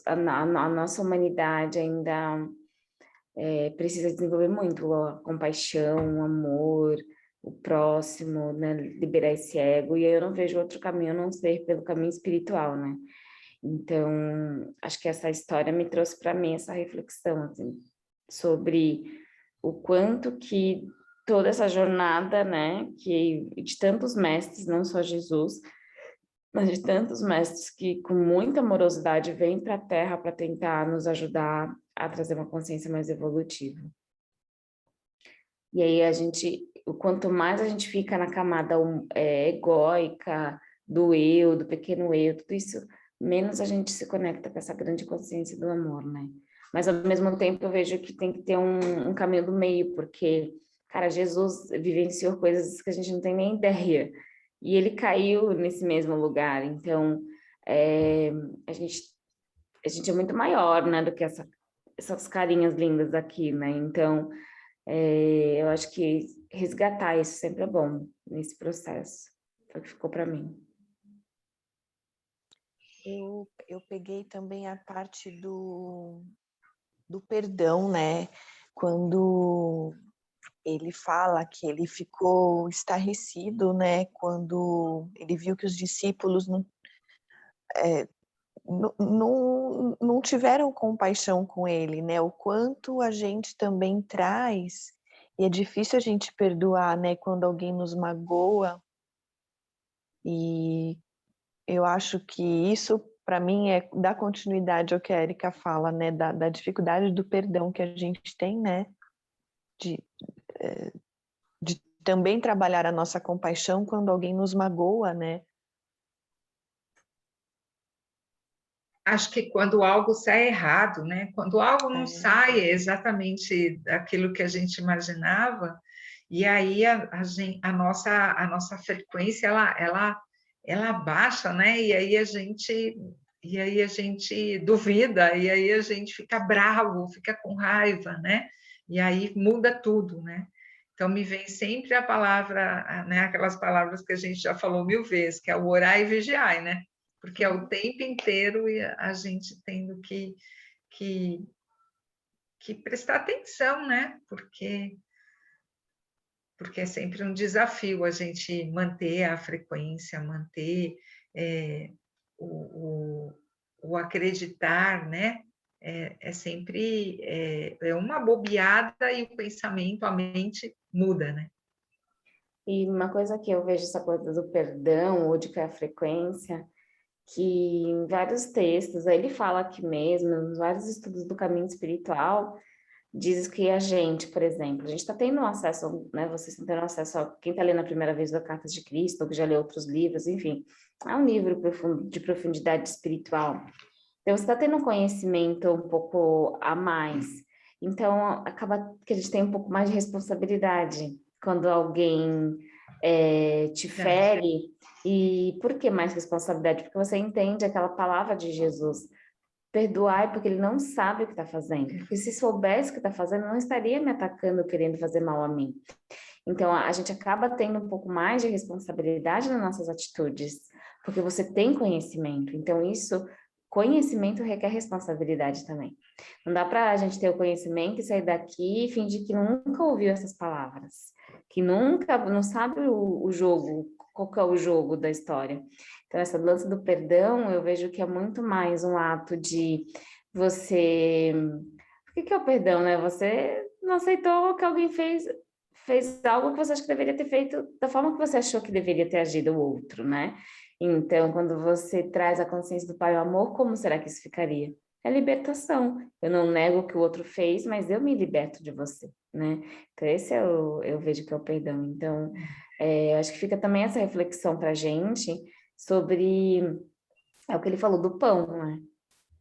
a nossa humanidade ainda precisa desenvolver muito a compaixão, o amor, o próximo, né? Liberar esse ego, e aí eu não vejo outro caminho a não ser pelo caminho espiritual, né? Então, acho que essa história me trouxe para mim essa reflexão, assim, sobre o quanto que toda essa jornada, né, que de tantos mestres, não só Jesus, mas de tantos mestres que com muita amorosidade vêm para a Terra para tentar nos ajudar a trazer uma consciência mais evolutiva. E aí o quanto mais a gente fica na camada egóica, do pequeno eu, tudo isso, menos a gente se conecta com essa grande consciência do amor, né? Mas ao mesmo tempo eu vejo que tem que ter um caminho do meio, porque, cara, Jesus vivenciou coisas que a gente não tem nem ideia. E ele caiu nesse mesmo lugar, então a gente é muito maior, né, do que essas carinhas lindas aqui, né? Então, eu acho que resgatar isso sempre é bom nesse processo. Foi o que ficou para mim. Eu peguei também a parte do perdão, né? Quando ele fala que ele ficou estarrecido, né? Quando ele viu que os discípulos não tiveram compaixão com ele, né? O quanto a gente também traz, e é difícil a gente perdoar, né? Quando alguém nos magoa, e eu acho que isso, para mim, é dar continuidade ao que a Erika fala, né? Da dificuldade do perdão que a gente tem, né? De também trabalhar a nossa compaixão quando alguém nos magoa, né? Acho que quando algo sai errado, né? Quando algo não sai exatamente daquilo que a gente imaginava, e aí a nossa frequência ela baixa, né? E aí a gente duvida, e aí a gente fica bravo, fica com raiva, né? E aí muda tudo, né? Então me vem sempre a palavra, né? Aquelas palavras que a gente já falou 1000 vezes, que é o orar e vigiar, né? Porque é o tempo inteiro e a gente tendo que prestar atenção, né? Porque é sempre um desafio a gente manter a frequência, manter o acreditar, né? é sempre uma bobeada e o pensamento, a mente muda, né? E uma coisa que eu vejo, essa coisa do perdão, ou de que é a frequência, que em vários textos, aí ele fala aqui mesmo, em vários estudos do caminho espiritual, diz que a gente, por exemplo, a gente está tendo acesso, né, vocês estão tendo acesso a quem está lendo a primeira vez da Cartas de Cristo, ou que já leu outros livros, enfim, é um livro de profundidade espiritual. Então, você está tendo um conhecimento um pouco a mais. Então, acaba que a gente tem um pouco mais de responsabilidade quando alguém te fere. E por que mais responsabilidade? Porque você entende aquela palavra de Jesus. Perdoai porque ele não sabe o que está fazendo. Porque se soubesse o que está fazendo, não estaria me atacando, querendo fazer mal a mim. Então, a gente acaba tendo um pouco mais de responsabilidade nas nossas atitudes, porque você tem conhecimento. Então, conhecimento requer responsabilidade também. Não dá para a gente ter o conhecimento e sair daqui e fingir que nunca ouviu essas palavras, que nunca, não sabe o jogo, qual que é o jogo da história. Então, essa lance do perdão, eu vejo que é muito mais um ato de você... O que é o perdão, né? Você não aceitou que alguém fez algo que você acha que deveria ter feito da forma que você achou que deveria ter agido o outro, né? Então, quando você traz a consciência do Pai e o amor, como será que isso ficaria? É libertação. Eu não nego o que o outro fez, mas eu me liberto de você, né? Então, esse eu vejo que é o perdão. Então, eu acho que fica também essa reflexão para a gente sobre, é o que ele falou do pão, né?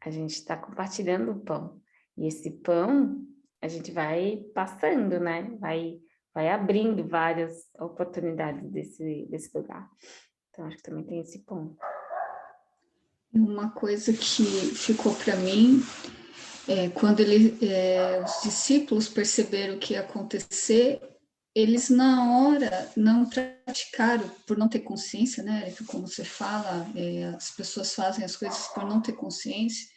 A gente está compartilhando o pão. E esse pão, a gente vai passando, né? Vai abrindo várias oportunidades desse lugar. Então, acho que também tem esse ponto. Uma coisa que ficou para mim quando os discípulos perceberam o que ia acontecer, eles na hora não praticaram, por não ter consciência, né? Como você fala, as pessoas fazem as coisas por não ter consciência,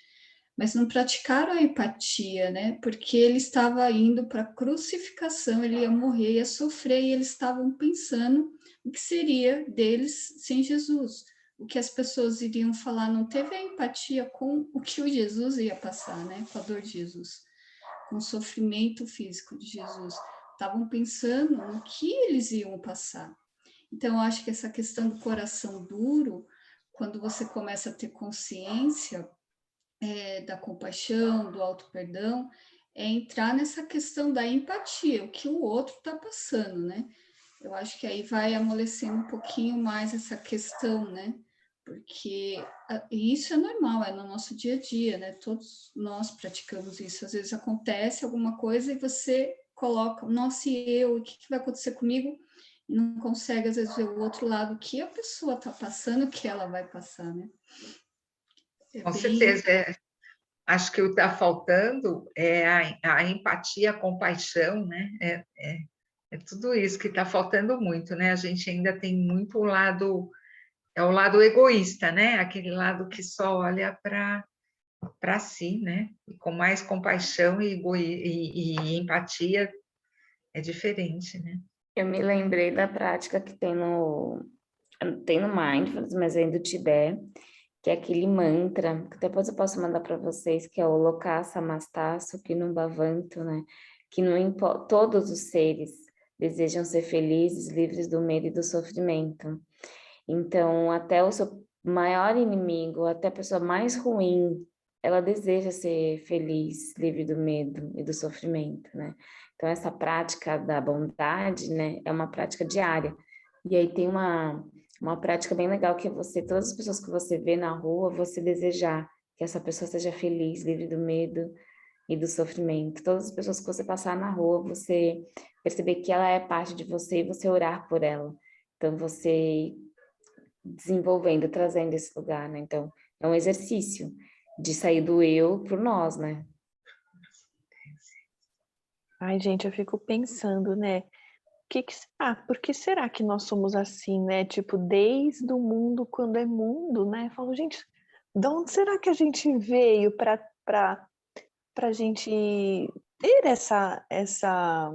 mas não praticaram a empatia, né? Porque ele estava indo para a crucificação, ele ia morrer, ia sofrer, e eles estavam pensando o que seria deles sem Jesus. O que as pessoas iriam falar, não teve a empatia com o que o Jesus ia passar, né? Com a dor de Jesus, com o sofrimento físico de Jesus. Estavam pensando no que eles iam passar. Então, eu acho que essa questão do coração duro, quando você começa a ter consciência da compaixão, do auto-perdão, é entrar nessa questão da empatia, o que o outro está passando, né? Eu acho que aí vai amolecendo um pouquinho mais essa questão, né? Porque isso é normal, é no nosso dia a dia, né? Todos nós praticamos isso. Às vezes acontece alguma coisa e você coloca, nossa, e eu, o que vai acontecer comigo? E não consegue, às vezes, ver o outro lado, o que a pessoa está passando, o que ela vai passar, né? Com certeza, acho que o que está faltando é a empatia, a compaixão, né? É tudo isso que está faltando muito, né? A gente ainda tem muito o lado egoísta, né? Aquele lado que só olha para si, né? E com mais compaixão e empatia é diferente, né? Eu me lembrei da prática que tem no Mindfulness, mas vem do Tibete, que é aquele mantra, que depois eu posso mandar para vocês, que é o Loka Samasta Sukhinam Bhavantu, né? Que todos os seres desejam ser felizes, livres do medo e do sofrimento. Então, até o seu maior inimigo, até a pessoa mais ruim, ela deseja ser feliz, livre do medo e do sofrimento, né? Então, essa prática da bondade, né, é uma prática diária. E aí tem uma prática bem legal que é todas as pessoas que você vê na rua, você desejar que essa pessoa seja feliz, livre do medo e do sofrimento. Todas as pessoas que você passar na rua, você perceber que ela é parte de você e você orar por ela. Então, você desenvolvendo, trazendo esse lugar, né? Então, é um exercício de sair do eu pro nós, né? Ai, gente, eu fico pensando, né? Por que será que nós somos assim, né? Tipo, desde o mundo, quando é mundo, né? Eu falo, gente, de onde será que a gente veio para gente ter essa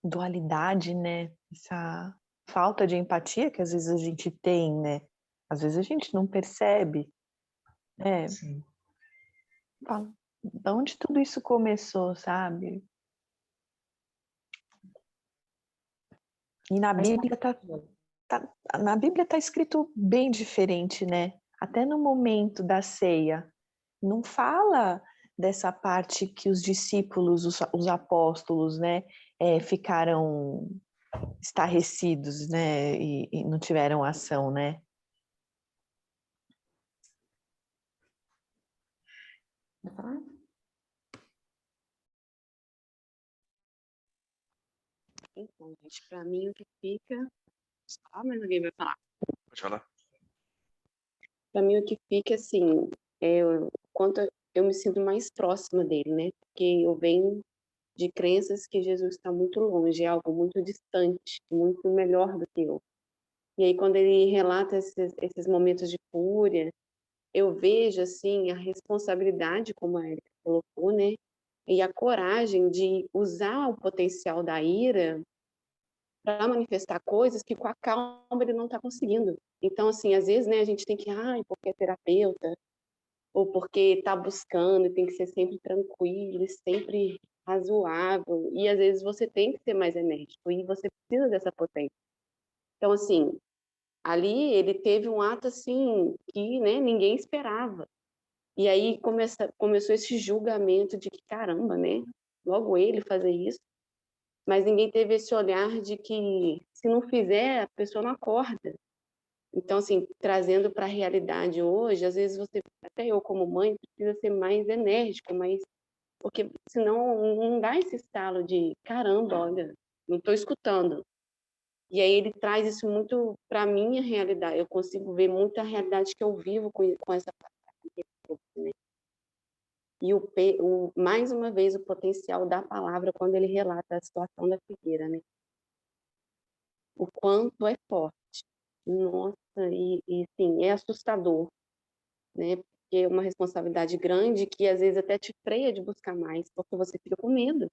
dualidade, né? Essa falta de empatia que às vezes a gente tem, né? Às vezes a gente não percebe, né? Sim. Fala. de onde tudo isso começou, sabe? E na Bíblia na Bíblia tá escrito bem diferente, né? Até no momento da ceia, não fala dessa parte que os discípulos, os apóstolos, né, ficaram estarrecidos, né, e não tiveram ação, né? Vai falar? Então, gente, para mim o que fica. Ah, mas alguém vai falar. Pode falar. Para mim o que fica, assim, é o quanto eu me sinto mais próxima dele, né? Porque eu venho de crenças que Jesus está muito longe, é algo muito distante, muito melhor do que eu. E aí, quando ele relata esses momentos de fúria, eu vejo, assim, a responsabilidade, como a Erika colocou, né? E a coragem de usar o potencial da ira para manifestar coisas que com a calma ele não está conseguindo. Então, assim, às vezes, né, a gente tem que, porque é terapeuta, ou porque está buscando, tem que ser sempre tranquilo, sempre razoável, e às vezes você tem que ser mais enérgico, e você precisa dessa potência. Então, assim, ali ele teve um ato, assim, que, né, ninguém esperava. E aí começou esse julgamento de que, caramba, né, logo ele fazer isso, mas ninguém teve esse olhar de que se não fizer, a pessoa não acorda. Então, assim, trazendo para a realidade hoje, às vezes você, até eu como mãe, precisa ser mais enérgico, porque senão não dá esse estalo de caramba, olha, não estou escutando. E aí ele traz isso muito para a minha realidade. Eu consigo ver muito a realidade que eu vivo com essa passagem, né? E mais uma vez o potencial da palavra quando ele relata a situação da figueira, né? O quanto é forte. Nossa, e sim, é assustador, né? Porque é uma responsabilidade grande que às vezes até te freia de buscar mais, porque você fica com medo.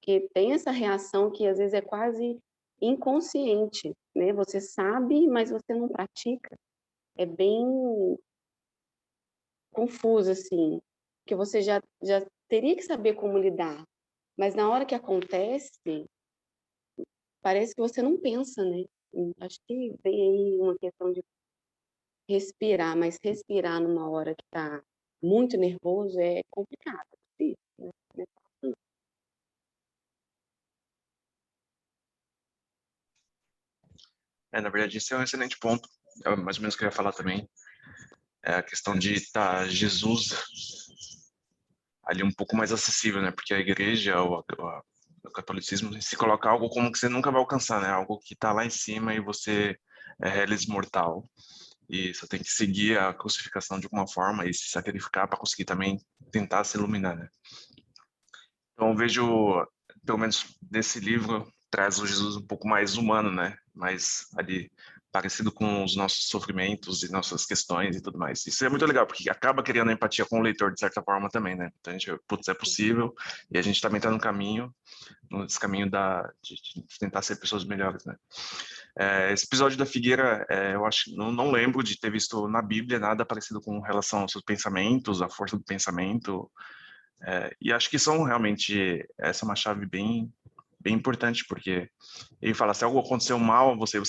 Porque tem essa reação que às vezes é quase inconsciente, né? Você sabe, mas você não pratica. É bem confuso, assim, porque você já teria que saber como lidar, mas na hora que acontece, parece que você não pensa, né? Acho que vem aí uma questão de respirar, mas respirar numa hora que está muito nervoso é complicado, é difícil, né? Não é fácil, não. Na verdade, esse é um excelente ponto. É mais ou menos o que eu ia falar também. É a questão de estar Jesus ali um pouco mais acessível, né? Porque a igreja, o catolicismo, se coloca algo como que você nunca vai alcançar, né? Algo que está lá em cima e você é reles mortal. E só tem que seguir a crucificação de alguma forma e se sacrificar para conseguir também tentar se iluminar, né? Então eu vejo, pelo menos nesse livro, traz o Jesus um pouco mais humano, né? Mais ali parecido com os nossos sofrimentos e nossas questões e tudo mais. Isso é muito legal, porque acaba criando empatia com o leitor de certa forma também, né? Então a gente, putz, é possível e a gente também está no caminho, nesse caminho de tentar ser pessoas melhores, né? Esse episódio da figueira, eu acho, não lembro de ter visto na Bíblia nada parecido com relação aos seus pensamentos, a força do pensamento, e acho que são realmente, essa é uma chave bem importante, porque ele fala, se algo aconteceu mal, você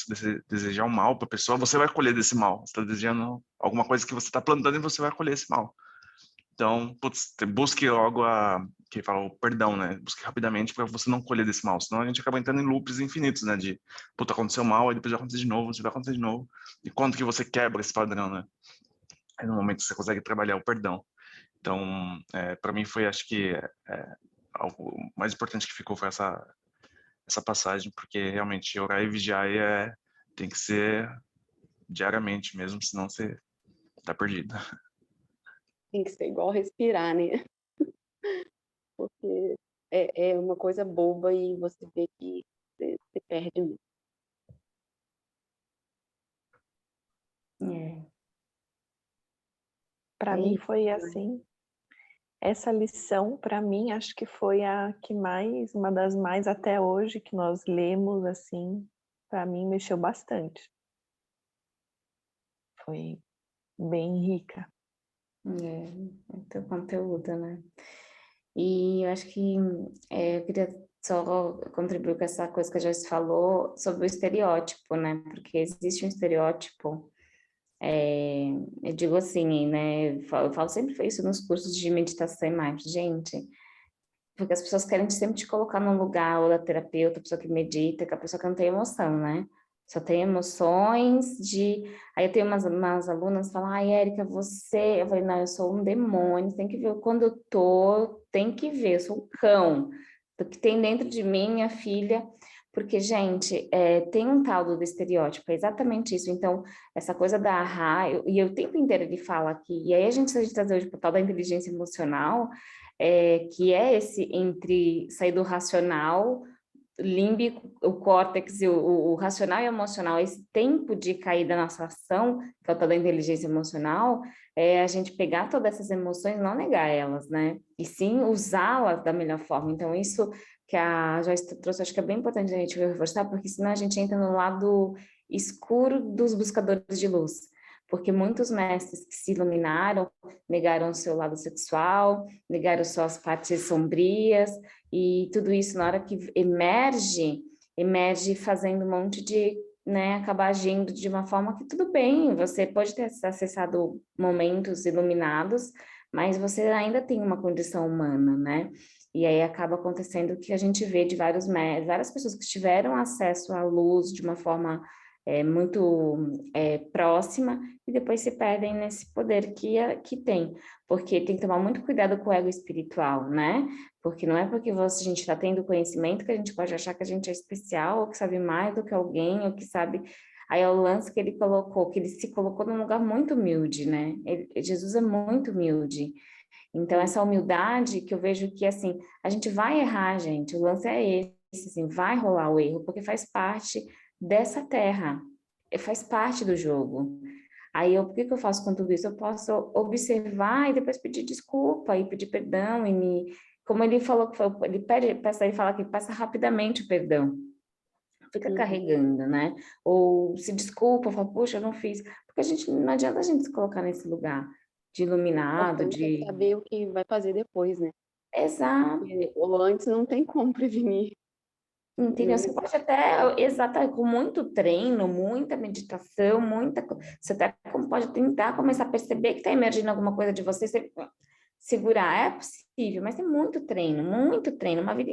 desejar um mal para a pessoa, você vai colher desse mal. Você está desejando alguma coisa que você está plantando e você vai colher esse mal. Então, putz, busque logo que ele fala, o perdão, né? Busque rapidamente para você não colher desse mal, senão a gente acaba entrando em loops infinitos, né? De, puta, aconteceu mal, aí depois vai acontecer de novo, vai acontecer de novo. E quando que você quebra esse padrão, né? É no momento que você consegue trabalhar o perdão. Então, para mim foi, acho que, algo mais importante que ficou foi essa passagem, porque realmente orar e vigiar tem que ser diariamente mesmo, senão você tá perdido. Tem que ser igual respirar, né? Porque é uma coisa boba e você vê que você perde muito. Para É mim isso, foi né? assim. Essa lição, para mim, acho que foi a que mais, uma das mais até hoje que nós lemos, assim, para mim mexeu bastante. Foi bem rica. É teu conteúdo, né? E eu acho que eu queria só contribuir com essa coisa que a Joyce falou sobre o estereótipo, né? Porque existe um estereótipo, eu digo assim, né? Eu falo sempre isso nos cursos de meditação e mindfulness, gente, porque as pessoas querem sempre te colocar num lugar, ou da terapeuta, a pessoa que medita, que a pessoa que não tem emoção, né? Só tem emoções de... Aí eu tenho umas alunas que falam, ai, Érica, você... Eu falei, não, eu sou um demônio, tem que ver quando eu tô, tem que ver, eu sou um cão. Do que tem dentro de mim, minha filha... Porque, gente, tem um tal do estereótipo, é exatamente isso. Então, essa coisa da ahá, e o tempo inteiro ele fala aqui, e aí se a gente trazer hoje para o tal da inteligência emocional, que é esse entre sair do racional, límbico, o córtex, o racional e o emocional, esse tempo de cair da nossa ação, que é o tal da inteligência emocional, é a gente pegar todas essas emoções, não negar elas, né? E sim usá-las da melhor forma. Então, isso que a Joyce trouxe, acho que é bem importante a gente reforçar, porque senão a gente entra no lado escuro dos buscadores de luz. Porque muitos mestres que se iluminaram negaram o seu lado sexual, negaram suas partes sombrias, e tudo isso, na hora que emerge fazendo um monte de, né, acabar agindo de uma forma que tudo bem, você pode ter acessado momentos iluminados, mas você ainda tem uma condição humana, né? E aí acaba acontecendo que a gente vê de várias pessoas que tiveram acesso à luz de uma forma muito próxima e depois se perdem nesse poder que tem, porque tem que tomar muito cuidado com o ego espiritual, né? Porque não é porque a gente está tendo conhecimento que a gente pode achar que a gente é especial, ou que sabe mais do que alguém, ou que sabe... Aí é o lance que ele colocou, que ele se colocou num lugar muito humilde, né? Jesus é muito humilde. Então, essa humildade que eu vejo que, assim, a gente vai errar, gente. O lance é esse, assim, vai rolar o erro, porque faz parte dessa terra, faz parte do jogo. Aí, o que eu faço com tudo isso? Eu posso observar e depois pedir desculpa e pedir perdão e como ele falou que foi, ele fala que passa rapidamente o perdão. Fica carregando, né? Ou se desculpa, fala, puxa, eu não fiz. Porque não adianta a gente se colocar nesse lugar de iluminado, Importante é saber o que vai fazer depois, né? Exato. Porque o antes não tem como prevenir. Entendeu? Você pode até, com muito treino, muita meditação, você até pode tentar começar a perceber que está emergindo alguma coisa de você segurar, é possível, mas é muito treino, uma vida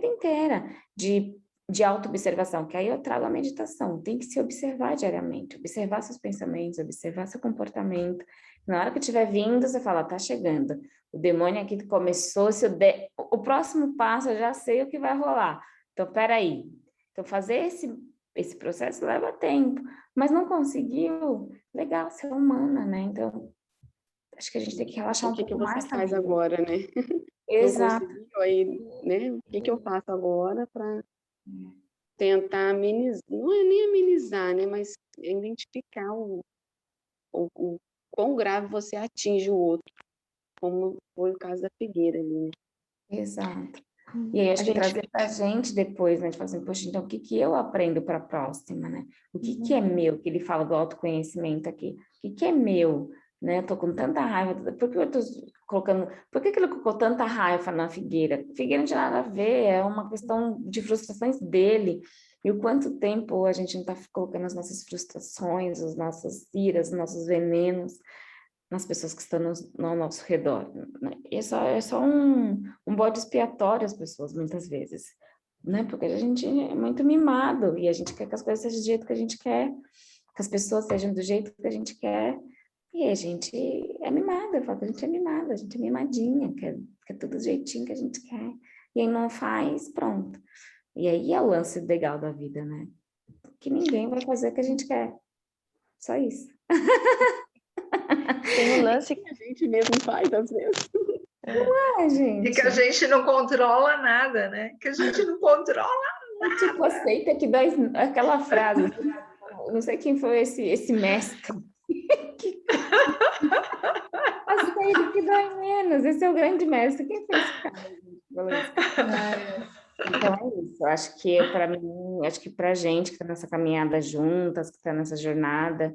inteira de auto-observação, que aí eu trago a meditação, tem que se observar diariamente, observar seus pensamentos, observar seu comportamento, na hora que estiver vindo, você fala, tá chegando, o demônio aqui começou, o próximo passo eu já sei o que vai rolar, então peraí, então fazer esse processo leva tempo, mas não conseguiu, legal, você é humana, né, então acho que a gente tem que relaxar O um que pouco você mais faz também. agora, né? Exato. Não conseguiu, aí, né? O que eu faço agora para tentar amenizar? Não é nem amenizar, né? Mas identificar o quão grave você atinge o outro, como foi o caso da figueira ali, né? Exato. E aí, acho que trazer para a gente depois, né? De falar assim, poxa, então o que que eu aprendo para a próxima, né? O que que é meu? Que ele fala do autoconhecimento aqui. O que que é meu? Né? Eu tô com tanta raiva. Por que eu tô colocando... Por que que ele colocou tanta raiva na Figueira? Figueira não tinha nada a ver, é uma questão de frustrações dele. E o quanto tempo a gente não está colocando as nossas frustrações, as nossas iras, os nossos venenos nas pessoas que estão no nosso redor, né? E é só um bode expiatório as pessoas, muitas vezes, né? Porque a gente é muito mimado e a gente quer que as coisas sejam do jeito que a gente quer, que as pessoas sejam do jeito que a gente quer, e a gente é mimada, eu falo que a gente é mimada, a gente é mimadinha, quer tudo do jeitinho que a gente quer, e aí não faz, pronto. E aí é o lance legal da vida, né? Que ninguém vai fazer o que a gente quer, só isso. Tem um lance que a gente mesmo faz, às vezes. Gente. E que a gente não controla nada, né? Que a gente não controla nada. Tipo, aceita que dói aquela frase. Não sei quem foi esse mestre. Aceita que dói menos. Esse é o grande mestre. Quem foi esse cara? Então é isso. Eu acho que para mim, acho que para a gente que está nessa caminhada juntas, que está nessa jornada,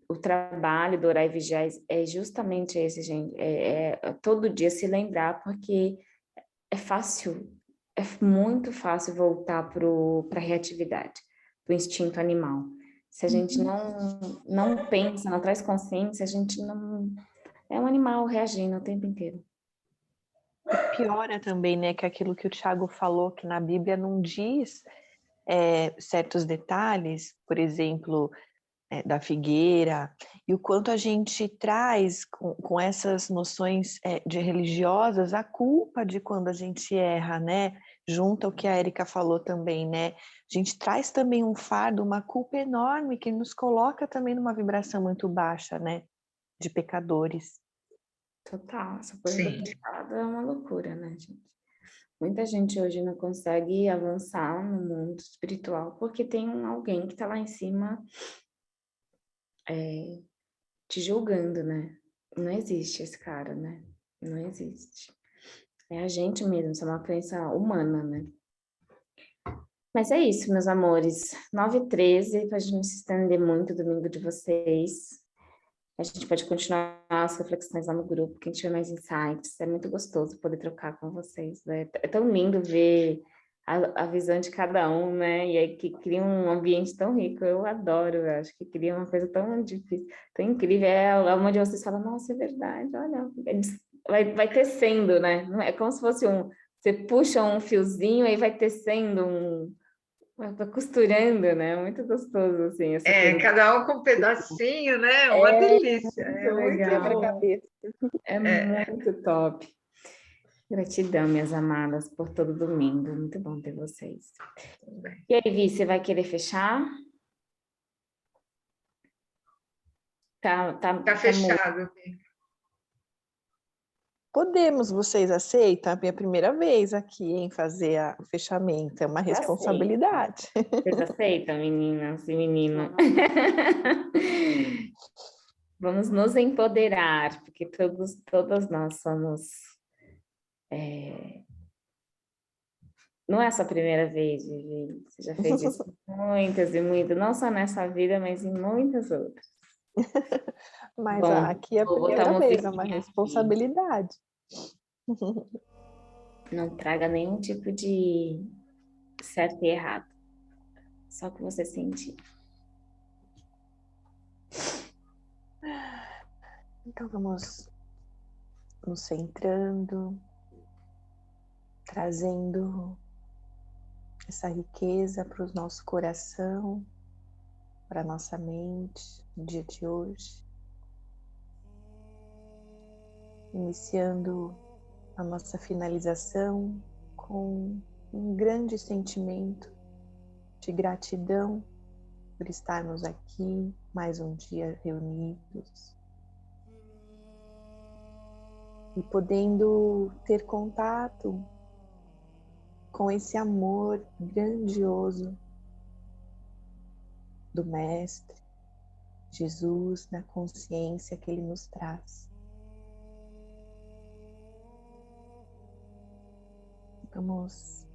O trabalho do orar e vigiar é justamente esse, gente, todo dia se lembrar, porque é fácil, é muito fácil voltar para a reatividade, para o instinto animal. Se a gente não pensa, não traz consciência, a gente não... É um animal reagindo o tempo inteiro. Piora também, né, que aquilo que o Tiago falou, que na Bíblia não diz certos detalhes, por exemplo, da figueira, e o quanto a gente traz com essas noções de religiosas a culpa de quando a gente erra, né? Junto ao que a Érica falou também, né? A gente traz também um fardo, uma culpa enorme que nos coloca também numa vibração muito baixa, né? De pecadores. Total, essa coisa do Sim. pecado é uma loucura, né, gente? Muita gente hoje não consegue avançar no mundo espiritual porque tem alguém que está lá em cima te julgando, né? Não existe esse cara, né? Não existe. É a gente mesmo, isso é uma crença humana, né? Mas é isso, meus amores. 9h13, para a gente não se estender muito domingo de vocês. A gente pode continuar as reflexões lá no grupo, quem tiver mais insights. É muito gostoso poder trocar com vocês, né? É tão lindo ver a visão de cada um, né? E aí que cria um ambiente tão rico. Eu adoro, eu acho que cria uma coisa tão difícil, tão incrível. É onde vocês falam, nossa, é verdade, olha, vai tecendo, né? É como se fosse você puxa um fiozinho e vai tecendo vai costurando, né? Muito gostoso, assim, essa coisa. Cada um com um pedacinho, né? Uma É delícia. muito É muito legal. bom. Quebra-cabeça. É muito top. Gratidão, minhas amadas, por todo domingo. Muito bom ter vocês. E aí, Vi, você vai querer fechar? Tá fechado. Podemos, vocês aceitam? É a minha primeira vez aqui em fazer o fechamento, é uma responsabilidade. Vocês aceitam, meninas e menino? Vamos nos empoderar, porque todas nós somos... Não é a sua primeira vez, Vivi. Você já fez isso muitas e muitas, não só nessa vida, mas em muitas outras. Mas Bom, aqui é a vou botar primeira vez, é uma musiquinha aqui. responsabilidade. Não traga nenhum tipo de certo e errado. Só o que você sentir. Então vamos nos centrando, trazendo essa riqueza para o nosso coração, para a nossa mente no dia de hoje. Iniciando a nossa finalização com um grande sentimento de gratidão por estarmos aqui mais um dia reunidos e podendo ter contato com esse amor grandioso do Mestre Jesus, na consciência que Ele nos traz. Vamos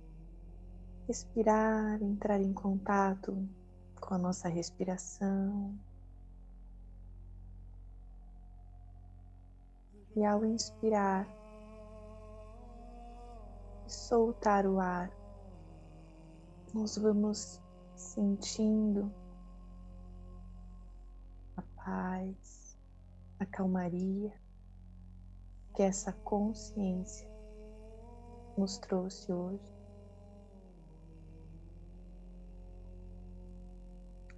respirar, entrar em contato com a nossa respiração. E ao inspirar e soltar o ar, nós vamos sentindo a paz, a calmaria que essa consciência nos trouxe hoje.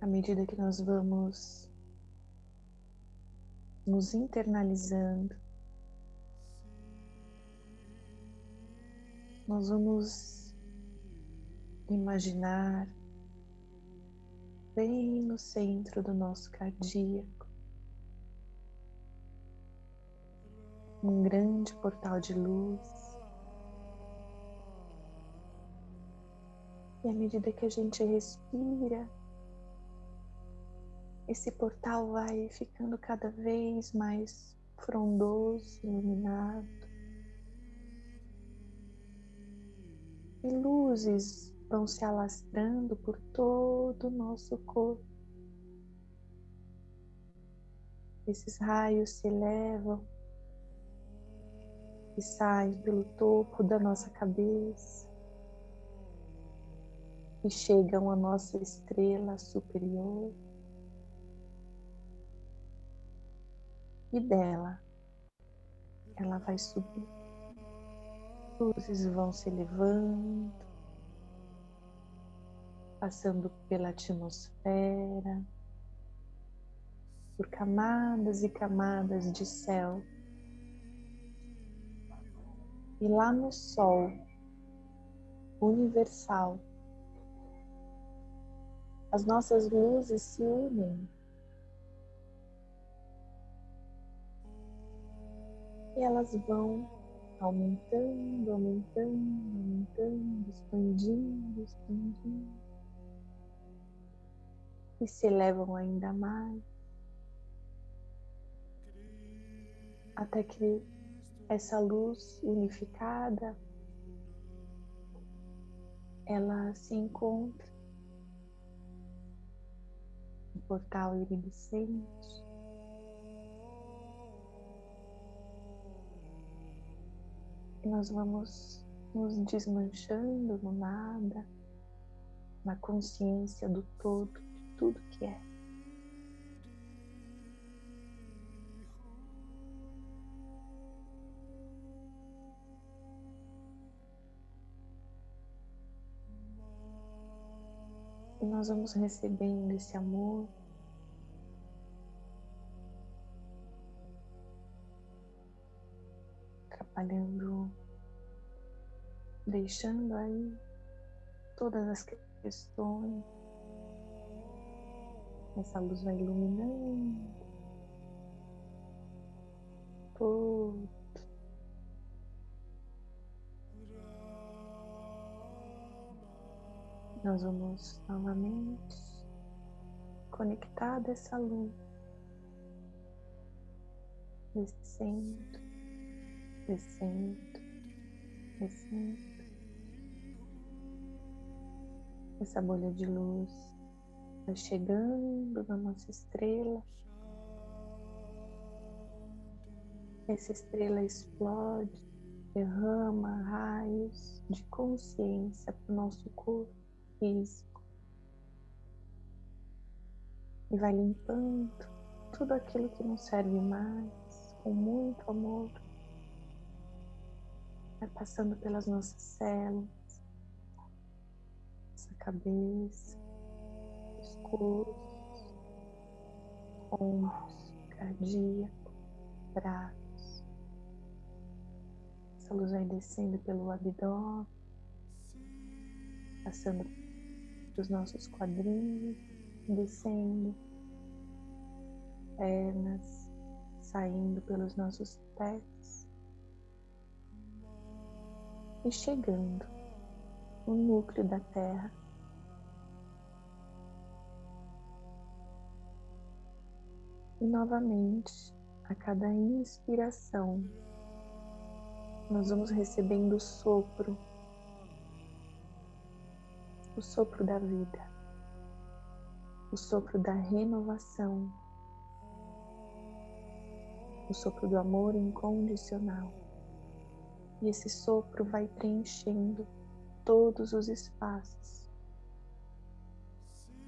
À medida que nós vamos nos internalizando, nós vamos imaginar bem no centro do nosso cardíaco um grande portal de luz. E à medida que a gente respira, esse portal vai ficando cada vez mais frondoso, iluminado. E luzes vão se alastrando por todo o nosso corpo. Esses raios se elevam e saem pelo topo da nossa cabeça e chegam à nossa estrela superior. E dela, ela vai subir. Luzes vão se elevando, passando pela atmosfera, por camadas e camadas de céu. E lá no Sol universal, as nossas luzes se unem. E elas vão aumentando, aumentando, aumentando, expandindo, expandindo. E se elevam ainda mais. Até que essa luz unificada, ela se encontra no portal iridescente. E nós vamos nos desmanchando no nada, na consciência do todo, de tudo que é. E nós vamos recebendo esse amor, trabalhando, deixando aí todas as questões. Essa luz vai iluminando todo. Nós vamos novamente conectar dessa luz, descendo, descendo, descendo. Essa bolha de luz vai chegando na nossa estrela. Essa estrela explode, derrama raios de consciência para o nosso corpo físico e vai limpando tudo aquilo que não serve mais, com muito amor. Vai passando pelas nossas células, nossa cabeça, pescoço, ombros, cardíaco, braços. Essa luz vai descendo pelo abdômen, passando pelos nossos quadris, descendo, pernas, saindo pelos nossos pés e chegando no núcleo da Terra. E novamente, a cada inspiração, nós vamos recebendo o sopro da vida, o sopro da renovação, o sopro do amor incondicional. E esse sopro vai preenchendo todos os espaços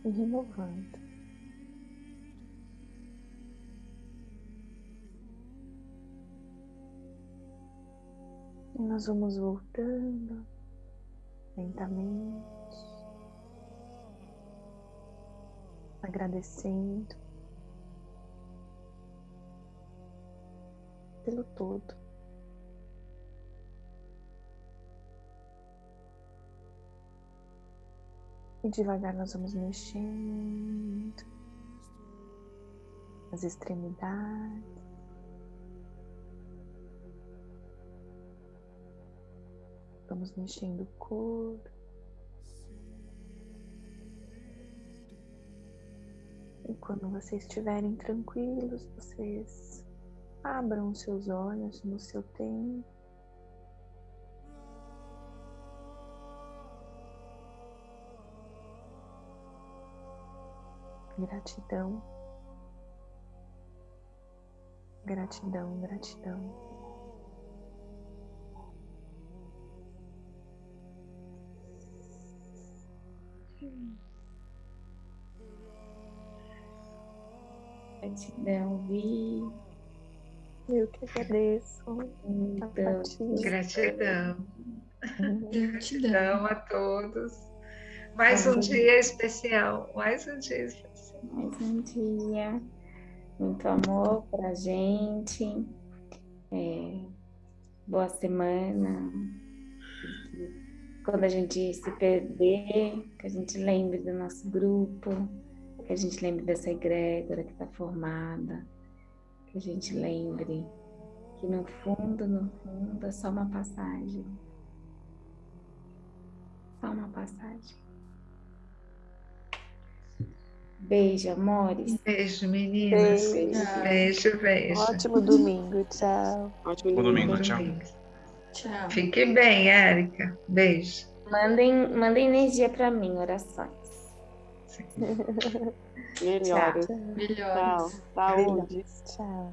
e renovando. E nós vamos voltando lentamente, agradecendo pelo todo. E devagar nós vamos mexendo as extremidades. Vamos mexendo o corpo. E quando vocês estiverem tranquilos, vocês abram os seus olhos no seu tempo. Gratidão Gratidão, gratidão. Gratidão, Vi. Eu que agradeço. A Fatinha. Gratidão. Gratidão. Gratidão a todos. Mais um dia especial. Mais um dia especial. Mais um dia. Muito amor pra gente. Boa semana. Quando a gente se perder, que a gente lembre do nosso grupo, que a gente lembre dessa egrégora que está formada, que a gente lembre que no fundo é só uma passagem. Só uma passagem. Beijo, amores. Beijo, meninas. Beijo. Beijo. Ótimo domingo. Tchau. Ótimo Bom domingo, tchau. Tchau. Fique bem, Érica. Beijo. Mandem energia para mim, orações. Melhores. Melhores. Tchau. Saúde. Tchau.